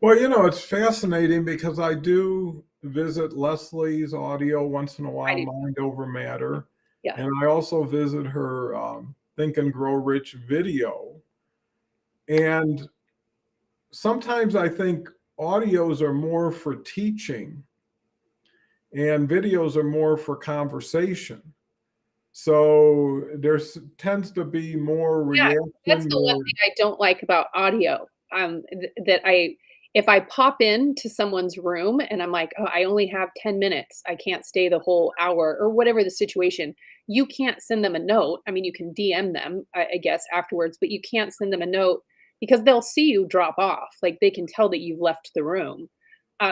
Speaker 1: Well, it's fascinating because I do visit Leslie's audio once in a
Speaker 2: I
Speaker 1: while,
Speaker 2: do.
Speaker 1: Mind Over Matter.
Speaker 2: Yeah.
Speaker 1: And I also visit her Think and Grow Rich video. And sometimes I think audios are more for teaching and videos are more for conversation. So there tends to be more
Speaker 2: Yeah,
Speaker 1: reaction,
Speaker 2: that's the one
Speaker 1: more.
Speaker 2: thing I don't like about audio, that if I pop into someone's room and I'm like, "Oh, I only have 10 minutes, I can't stay the whole hour," or whatever the situation, you can't send them a note. I mean, you can DM them, I guess, afterwards, but you can't send them a note because they'll see you drop off, like, they can tell that you've left the room.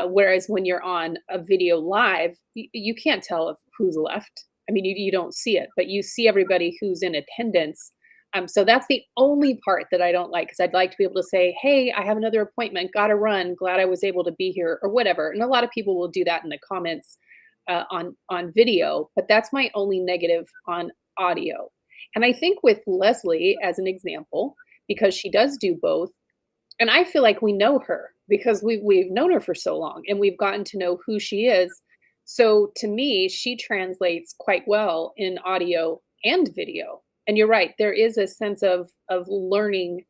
Speaker 2: Whereas when you're on a video live, you can't tell if who's left. I mean, you don't see it, but you see everybody who's in attendance. So that's the only part that I don't like because I'd like to be able to say, "Hey, I have another appointment, gotta run. Glad I was able to be here," or whatever. And a lot of people will do that in the comments on video, but that's my only negative on audio. And I think with Leslie, as an example, because she does do both, and I feel like we know her because we've known her for so long and we've gotten to know who she is. So to me, she translates quite well in audio and video. And you're right, there is a sense of learning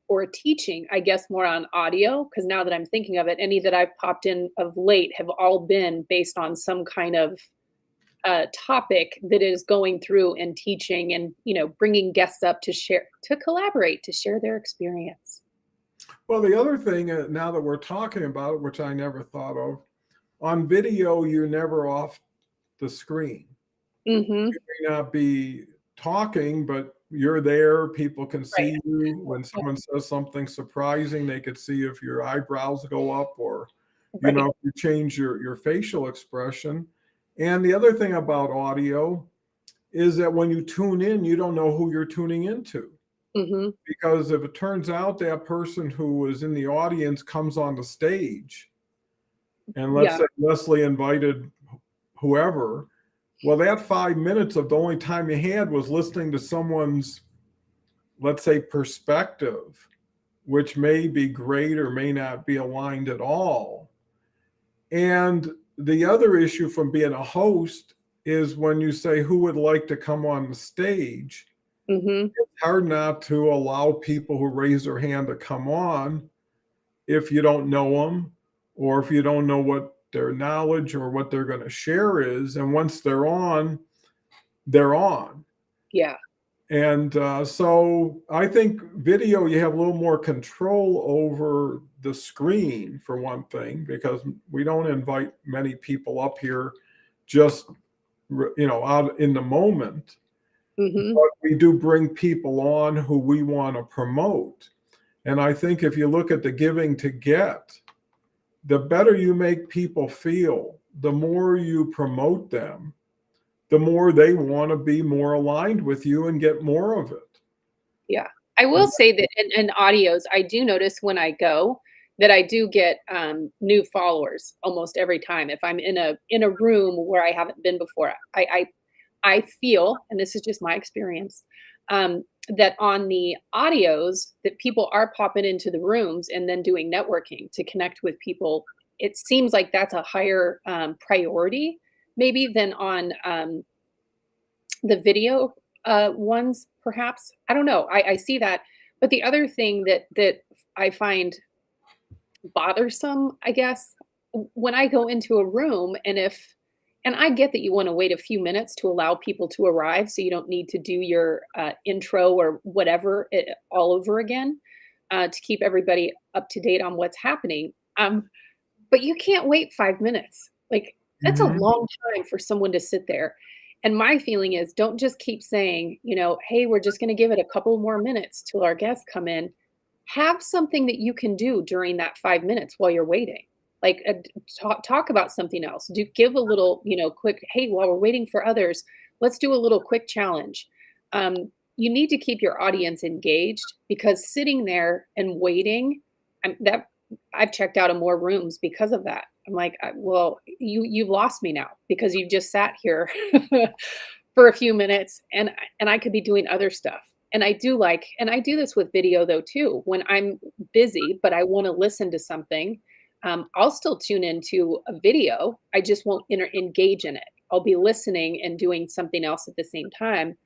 Speaker 2: or teaching, I guess, more on audio. Because now that I'm thinking of it, any that I've popped in of late have all been based on some kind of topic that is going through and teaching and bringing guests up to share, to collaborate, to share their experience.
Speaker 1: Well, the other thing, now that we're talking about it, which I never thought of, on video, you're never off the screen.
Speaker 2: Hmm.
Speaker 1: You may not be talking, but you're there. People can
Speaker 2: Right.
Speaker 1: see you. When someone says something surprising, they could see if your eyebrows go up or,
Speaker 2: Right.
Speaker 1: if you change your facial expression. And the other thing about audio is that when you tune in, you don't know who you're tuning into.
Speaker 2: Hmm.
Speaker 1: Because if it turns out that person who was in the audience comes on the stage, and let's
Speaker 2: Yeah.
Speaker 1: say Leslie invited whoever, well, that 5 minutes of the only time you had was listening to someone's, let's say, perspective, which may be great or may not be aligned at all. And the other issue from being a host is when you say who would like to come on the stage,
Speaker 2: Mm-hmm.
Speaker 1: it's hard not to allow people who raise their hand to come on if you don't know them or if you don't know what their knowledge or what they're going to share is. And once they're on, they're on.
Speaker 2: Yeah.
Speaker 1: And so I think video, you have a little more control over the screen for one thing, because we don't invite many people up here just, out in the moment.
Speaker 2: Mm-hmm.
Speaker 1: But we do bring people on who we want to promote. And I think if you look at the giving to get, the better you make people feel, the more you promote them, the more they want to be more aligned with you and get more of it.
Speaker 2: Yeah. I will say that in audios, I do notice when I go that I do get new followers almost every time. If I'm in a room where I haven't been before, I feel, and this is just my experience, that on the audios that people are popping into the rooms and then doing networking to connect with people. It seems like that's a higher priority maybe than on the video ones, perhaps. I don't know. I see that. But the other thing that I find bothersome, I guess, when I go into a room and I get that you want to wait a few minutes to allow people to arrive, so you don't need to do your intro or whatever all over again to keep everybody up to date on what's happening. But you can't wait 5 minutes. Like, that's a
Speaker 1: Mhm.
Speaker 2: long time for someone to sit there. And my feeling is, don't just keep saying, hey, we're just going to give it a couple more minutes till our guests come in. Have something that you can do during that 5 minutes while you're waiting. Like, talk about something else. Give a little, quick, hey, while we're waiting for others, let's do a little quick challenge. You need to keep your audience engaged, because sitting there and waiting, I've checked out of more rooms because of that. I'm like, well, you've lost me now, because you just sat here for a few minutes, and I could be doing other stuff. And I do this with video though too. When I'm busy but I want to listen to something, I'll still tune into a video. I just won't engage in it. I'll be listening and doing something else at the same time,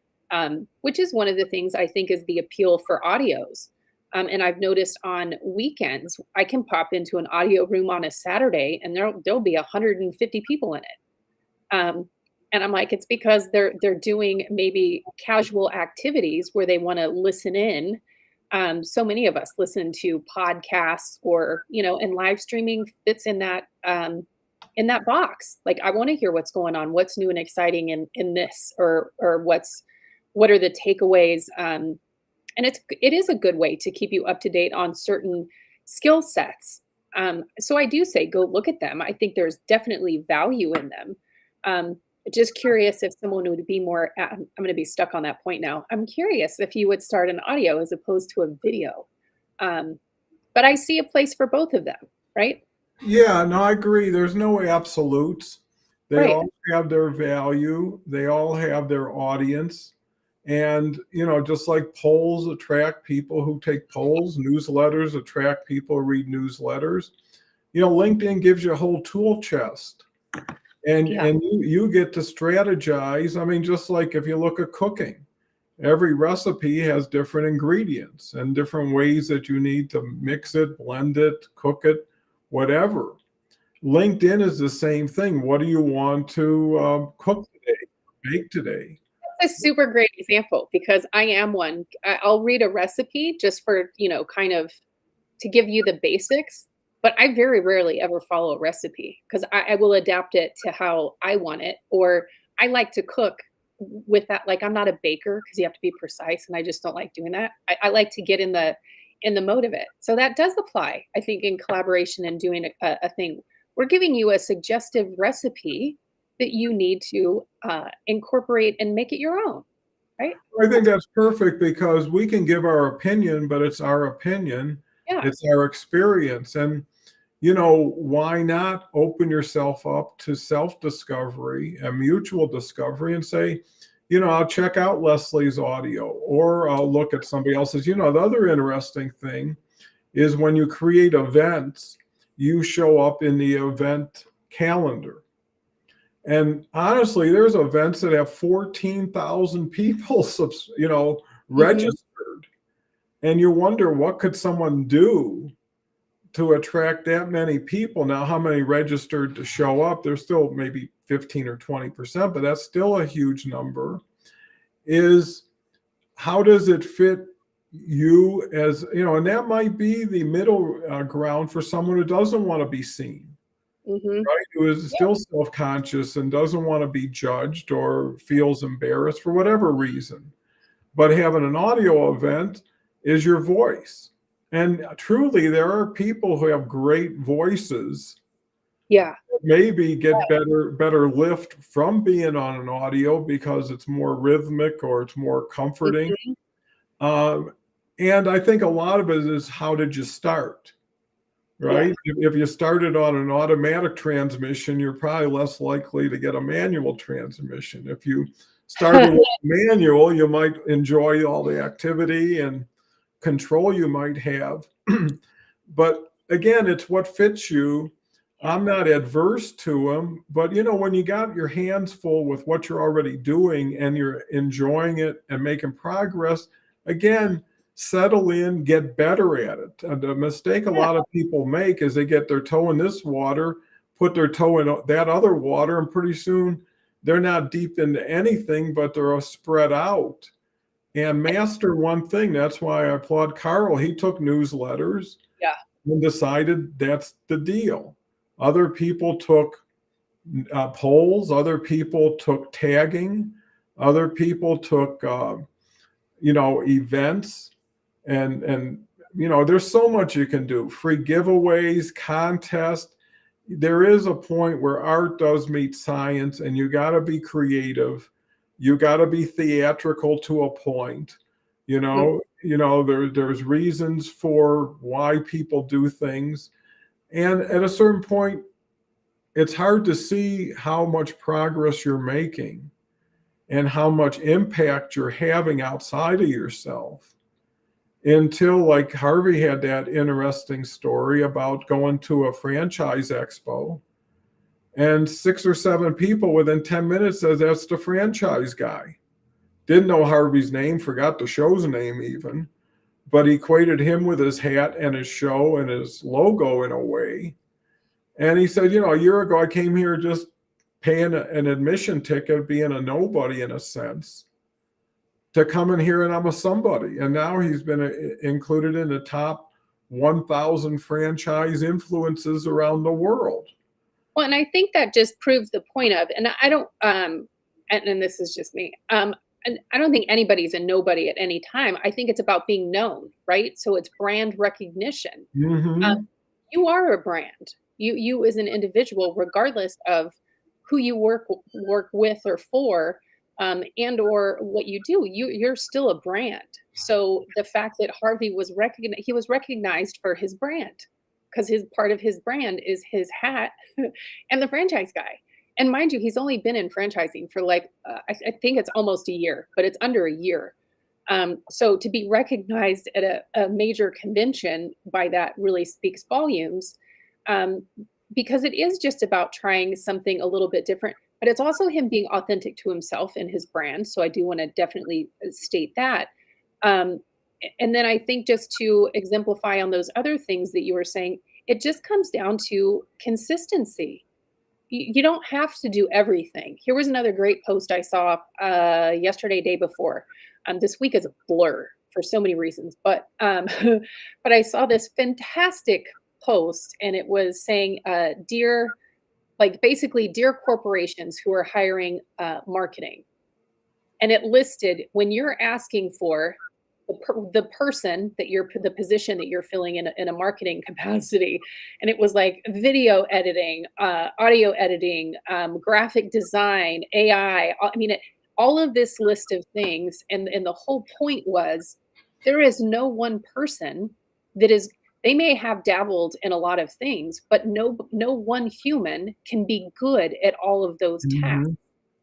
Speaker 2: which is one of the things I think is the appeal for audios. And I've noticed on weekends, I can pop into an audio room on a Saturday, and there'll be 150 people in it. And I'm like, it's because they're doing maybe casual activities where they want to listen in. So many of us listen to podcasts, or and live streaming fits in that box. Like, I want to hear what's going on, what's new and exciting in this, or what are the takeaways. And it is a good way to keep you up to date on certain skill sets. So I do say go look at them. I think there's definitely value in them. Just curious if someone would be more. I'm going to be stuck on that point now. I'm curious if you would start an audio as opposed to a video. But I see a place for both of them, right?
Speaker 1: Yeah, no, I agree. There's no absolutes. They
Speaker 2: Right.
Speaker 1: all have their value. They all have their audience. And, just like polls attract people who take polls, newsletters attract people who read newsletters. LinkedIn gives you a whole tool chest. And
Speaker 2: Yeah.
Speaker 1: you get to strategize. I mean, just like if you look at cooking, every recipe has different ingredients and different ways that you need to mix it, blend it, cook it, whatever. LinkedIn is the same thing. What do you want to cook today, bake today?
Speaker 2: That's a super great example, because I am one. I'll read a recipe just for, kind of to give you the basics, but I very rarely ever follow a recipe, because I will adapt it to how I want it. Or I like to cook with that. Like, I'm not a baker, because you have to be precise, and I just don't like doing that. I like to get in the mode of it. So that does apply, I think, in collaboration and doing a thing. We're giving you a suggestive recipe that you need to incorporate and make it your own, right?
Speaker 1: I think that's perfect, because we can give our opinion, but it's our opinion.
Speaker 2: Yeah.
Speaker 1: It's our experience. And, why not open yourself up to self-discovery and mutual discovery and say, I'll check out Leslie's audio, or I'll look at somebody else's. The other interesting thing is when you create events, you show up in the event calendar. And honestly, there's events that have 14,000 people,
Speaker 2: Mhm.
Speaker 1: registered. And you wonder what could someone do to attract that many people. Now, how many registered to show up? There's still maybe 15 or 20%, but that's still a huge number. Is how does it fit you as, and that might be the middle ground for someone who doesn't want to be seen,
Speaker 2: Mhm.
Speaker 1: right? Who is
Speaker 2: Yeah.
Speaker 1: still self conscious and doesn't want to be judged or feels embarrassed for whatever reason. But having an audio event is your voice. And truly, there are people who have great voices,
Speaker 2: Yeah.
Speaker 1: maybe get better lift from being on an audio because it's more rhythmic or it's more comforting.
Speaker 2: Mhm.
Speaker 1: Um, and I think a lot of it is how did you start,
Speaker 2: Yeah.
Speaker 1: right? If you started on an automatic transmission, you're probably less likely to get a manual transmission. If you started with manual, you might enjoy all the activity and control you might have. But again, it's what fits you.
Speaker 2: Yeah.
Speaker 1: I'm not adverse to them, but when you got your hands full with what you're already doing and you're enjoying it and making progress, again, settle in, get better at it. And the mistake a
Speaker 2: Yeah.
Speaker 1: lot of people make is they get their toe in this water, put their toe in that other water, and pretty soon they're not deep into anything, but they're spread out and master one thing. That's why I applaud Carl. He took newsletters
Speaker 2: Yeah.
Speaker 1: and decided that's the deal. Other people took polls. Other people took tagging. Other people took, events. And there's so much you can do. Free giveaways, contests. There is a point where art does meet science, and you got to be creative. You got to be theatrical to a point.
Speaker 2: Mhm.
Speaker 1: There's reasons for why people do things, and at a certain point, it's hard to see how much progress you're making and how much impact you're having outside of yourself until, like, Harvey had that interesting story about going to a franchise expo and 6 or 7 people within 10 minutes says that's the franchise guy. Didn't know Harvey's name, forgot the show's name even, but equated him with his hat and his show and his logo in a way. And he said, a year ago I came here just paying an admission ticket, being a nobody in a sense, to come in here and I'm a somebody. And now he's been included in the top 1,000 franchise influences around the world.
Speaker 2: Well, and I think that just proves the point of, and I don't, and this is just me, and I don't think anybody's a nobody at any time. I think it's about being known, right? So it's brand recognition. Um,
Speaker 1: Hmm.
Speaker 2: you are a brand. You as an individual, regardless of who you work with or for, and or what you do, you're still a brand. So the fact that Harvey was recognized, he was recognized for his brand because his part of his brand is his hat and the franchise guy. And mind you, he's only been in franchising for like I think it's almost a year, but it's under a year. So to be recognized at a major convention by that really speaks volumes, um, because it is just about trying something a little bit different, but it's also him being authentic to himself and his brand. So I do want to definitely state that. And then I think just to exemplify on those other things that you were saying, it just comes down to consistency. You don't have to do everything. Here was another great post I saw yesterday, day before. This week is a blur for so many reasons, but but I saw this fantastic post, and it was saying, "Dear, like basically, dear corporations who are hiring marketing," and it listed when you're asking for the person that you're the position that you're filling in a marketing capacity, and it was like video editing, audio editing, graphic design, AI. I mean, all of this list of things, and the whole point was there is no one person that is. They may have dabbled in a lot of things, but no one human can be good at all of those tasks.
Speaker 1: Hmm.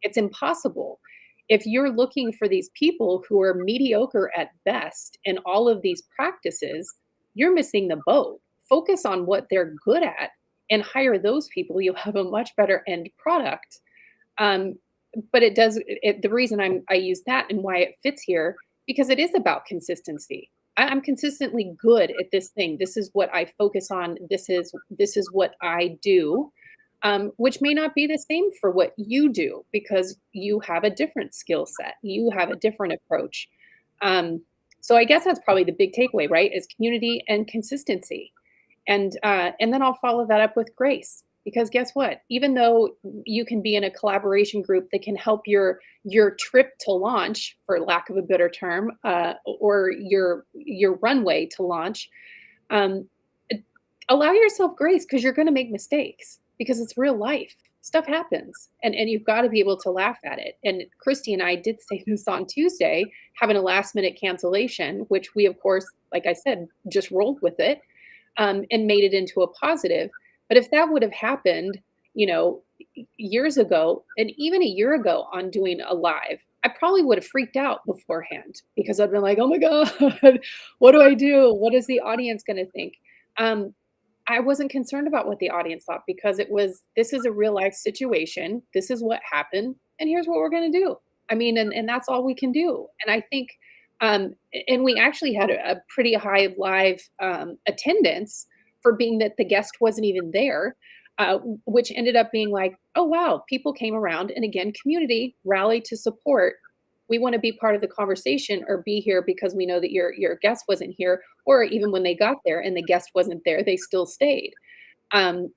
Speaker 2: It's impossible. If you're looking for these people who are mediocre at best in all of these practices, you're missing the boat. Focus on what they're good at and hire those people. You'll have a much better end product. Um, but the reason I use that and why it fits here, because it is about consistency. I'm consistently good at this thing. This is what I focus on. This is what I do. Which may not be the same for what you do because you have a different skill set. You have a different approach. Um, so I guess that's probably the big takeaway, right? Is community and consistency. And then I'll follow that up with grace, because guess what? Even though you can be in a collaboration group that can help your trip to launch, for lack of a better term, or your runway to launch, um, allow yourself grace, because you're going to make mistakes, because it's real life. Stuff happens, and you've got to be able to laugh at it. And Christy and I did say this on Tuesday, having a last minute cancellation, which we, of course, like I said, just rolled with it, and made it into a positive. But if that would have happened, years ago, and even a year ago on doing a live, I probably would have freaked out beforehand, because I'd been like, oh my God, what do I do? What is the audience going to think? Um, I wasn't concerned about what the audience thought, because this is a real life situation. This is what happened. And here's what we're going to do. I mean, and that's all we can do. And I think, and we actually had a pretty high live attendance for being that the guest wasn't even there, which ended up being like, oh, wow, people came around. And again, community rallied to support. We want to be part of the conversation, or be here because we know that your guest wasn't here, or even when they got there and the guest wasn't there, they still stayed. Um,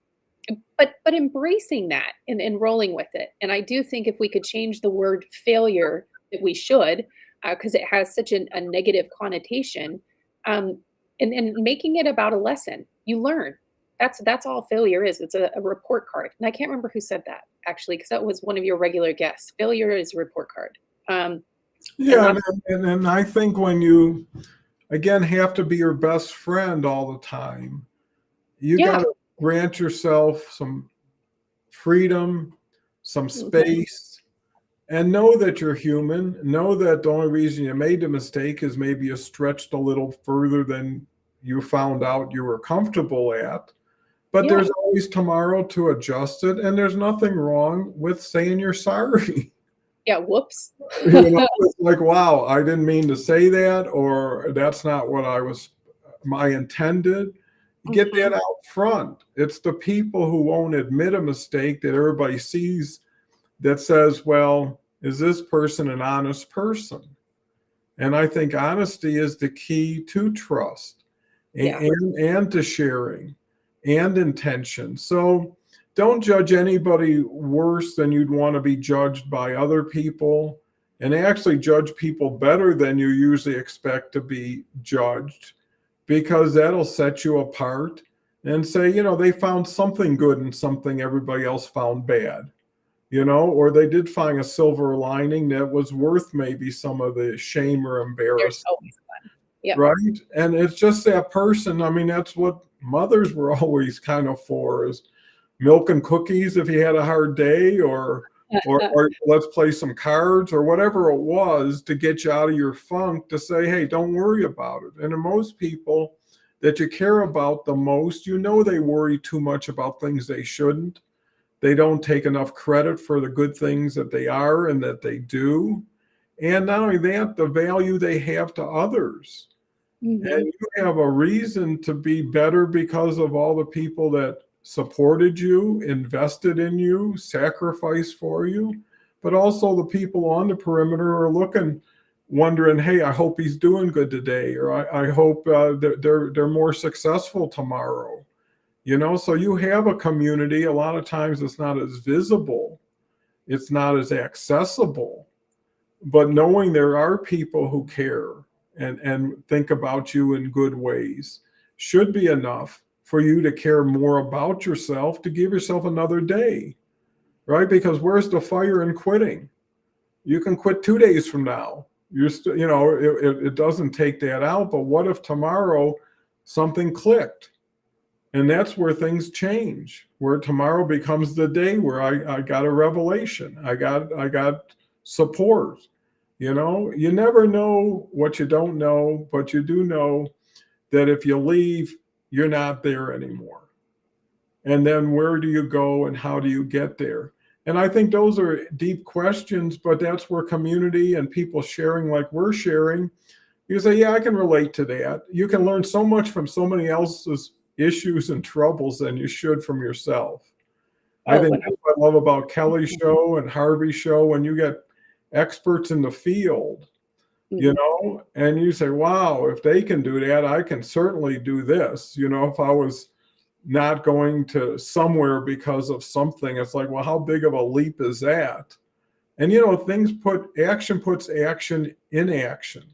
Speaker 2: but embracing that and rolling with it. And I do think if we could change the word failure, that we should, because it has such a negative connotation, um, and making it about a lesson. You learn. That's all failure is. It's a report card. And I can't remember who said that, actually, because that was one of your regular guests. Failure is a report card. Um, and
Speaker 1: Yeah, and I think when you again have to be your best friend all the time, you got
Speaker 2: yeah.
Speaker 1: to grant yourself some freedom, some
Speaker 2: Mhm.
Speaker 1: space, and know that you're human. Know that the only reason you made the mistake is maybe you stretched a little further than you found out you were comfortable at. But
Speaker 2: Yeah.
Speaker 1: there's always tomorrow to adjust it, and there's nothing wrong with saying you're sorry.
Speaker 2: Yeah. Whoops.
Speaker 1: It's like, wow, I didn't mean to say that, or that's not what my intended. Get that
Speaker 2: Mhm.
Speaker 1: out front. It's the people who won't admit a mistake that everybody sees that says, well, is this person an honest person? And I think honesty is the key to trust,
Speaker 2: Yeah.
Speaker 1: and to sharing and intention. So don't judge anybody worse than you'd want to be judged by other people, and actually judge people better than you usually expect to be judged, because that'll set you apart and say, they found something good in something everybody else found bad. Or they did find a silver lining that was worth maybe some of the shame or
Speaker 2: There's
Speaker 1: embarrassment,
Speaker 2: always one. Yep.
Speaker 1: right? And it's just that person. I mean, that's what mothers were always kind of for, is milk and cookies if you had a hard day, or let's play some cards, or whatever it was to get you out of your funk, to say, hey, don't worry about it. And in most people that you care about the most, they worry too much about things they shouldn't. They don't take enough credit for the good things that they are and that they do. And not only that, the value they have to others. And
Speaker 2: Mhm.
Speaker 1: you have a reason to be better because of all the people that supported you, invested in you, sacrificed for you, but also the people on the perimeter are looking, wondering, hey, I hope he's doing good today, or I hope they're more successful tomorrow. So you have a community. A lot of times it's not as visible, it's not as accessible, but knowing there are people who care and think about you in good ways should be enough for you to care more about yourself, to give yourself another day, right? Because where's the fire in quitting? You can quit 2 days from now. You're still, it doesn't take that out. But what if tomorrow something clicked? And that's where things change, where tomorrow becomes the day where I got a revelation. I got support. You never know what you don't know, but you do know that if you leave, you're not there anymore. And then where do you go and how do you get there? And I think those are deep questions, but that's where community and people sharing like we're sharing, you say, yeah, I can relate to that. You can learn so much from somebody else's issues and troubles than you should from yourself. I
Speaker 2: Oh,
Speaker 1: think
Speaker 2: when
Speaker 1: that's what I love about Kelly's show and Harvey's show, when you get experts in the field, you
Speaker 2: Mhm.
Speaker 1: know, and you say, wow, if they can do that, I can certainly do this. You know, if I was not going to somewhere because of something, it's like, well, how big of a leap is that? And, you know, action puts action in action.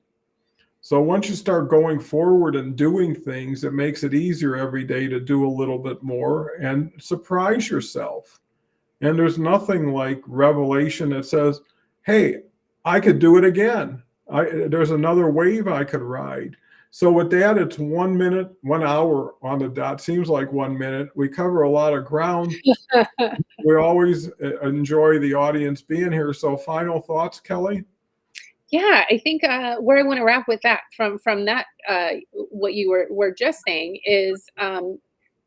Speaker 1: So once you start going forward and doing things, it makes it easier every day to do a little bit more and surprise yourself. And there's nothing like revelation that says, hey, I could do it again. There's another wave I could ride. So with that, it's 1 minute, 1 hour on the dot. Seems like 1 minute. We cover a lot of ground. We always enjoy the audience being here. So final thoughts, Kelly?
Speaker 2: Yeah, I think where I want to wrap with that from that what you were just saying is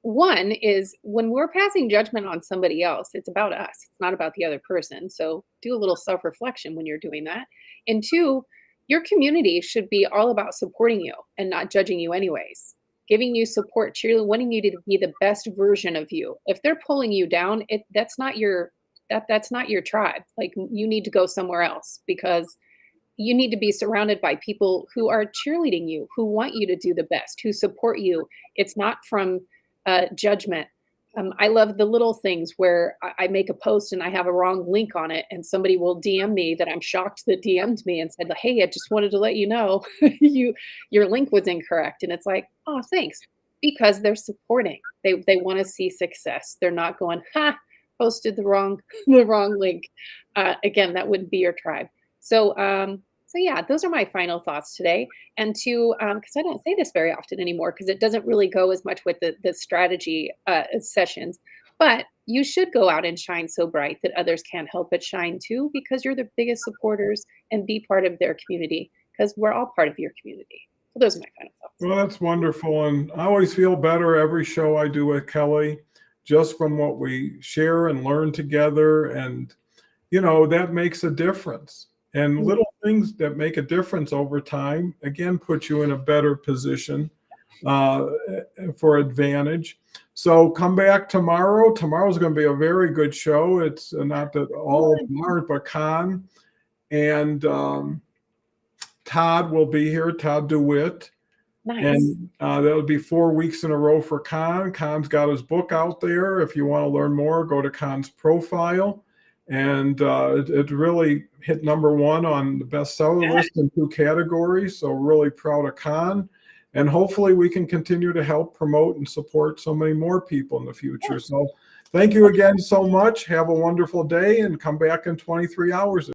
Speaker 2: one is when we're passing judgment on somebody else, it's about us. It's not about the other person. So do a little self reflection when you're doing that. And two, your community should be all about supporting you and not judging you anyways. Giving you support, cheerleading, wanting you to be the best version of you. If they're pulling you down, that's not your that's not your tribe. Like you need to go somewhere else because you need to be surrounded by people who are cheerleading you, who want you to do the best, who support you. It's not from judgment. I love the little things where I make a post and I have a wrong link on it, and somebody will DM me that I'm shocked that DM'd me and said, "Hey, I just wanted to let you know your link was incorrect." And it's like, "Oh, thanks," because they're supporting. They want to see success. They're not going, "Ha, posted the wrong the wrong link." Again, that wouldn't be your tribe. So, so yeah, those are my final thoughts today. And to, because I don't say this very often anymore, because it doesn't really go as much with the strategy sessions. But you should go out and shine so bright that others can't help but shine too, because you're the biggest supporters and be part of their community, because we're all part of your community. So those are my final thoughts.
Speaker 1: Well, that's wonderful. And I always feel better every show I do with Kelly, just from what we share and learn together. And, you know, that makes a difference. And
Speaker 2: Mhm.
Speaker 1: little things that make a difference over time, again, put you in a better position uh, for advantage. So come back tomorrow. Tomorrow's going to be a very good show. It's not that all of them aren't, but Con and Todd will be here, Todd DeWitt.
Speaker 2: Nice.
Speaker 1: And that'll be 4 weeks in a row for Con. Con's got his book out there. If you want to learn more, go to Con's profile. And it really hit #1 on the bestseller list in 2 categories. So really proud of Con. And hopefully we can continue to help promote and support so many more people in the future. So thank you again so much. Have a wonderful day and come back in 23 hours.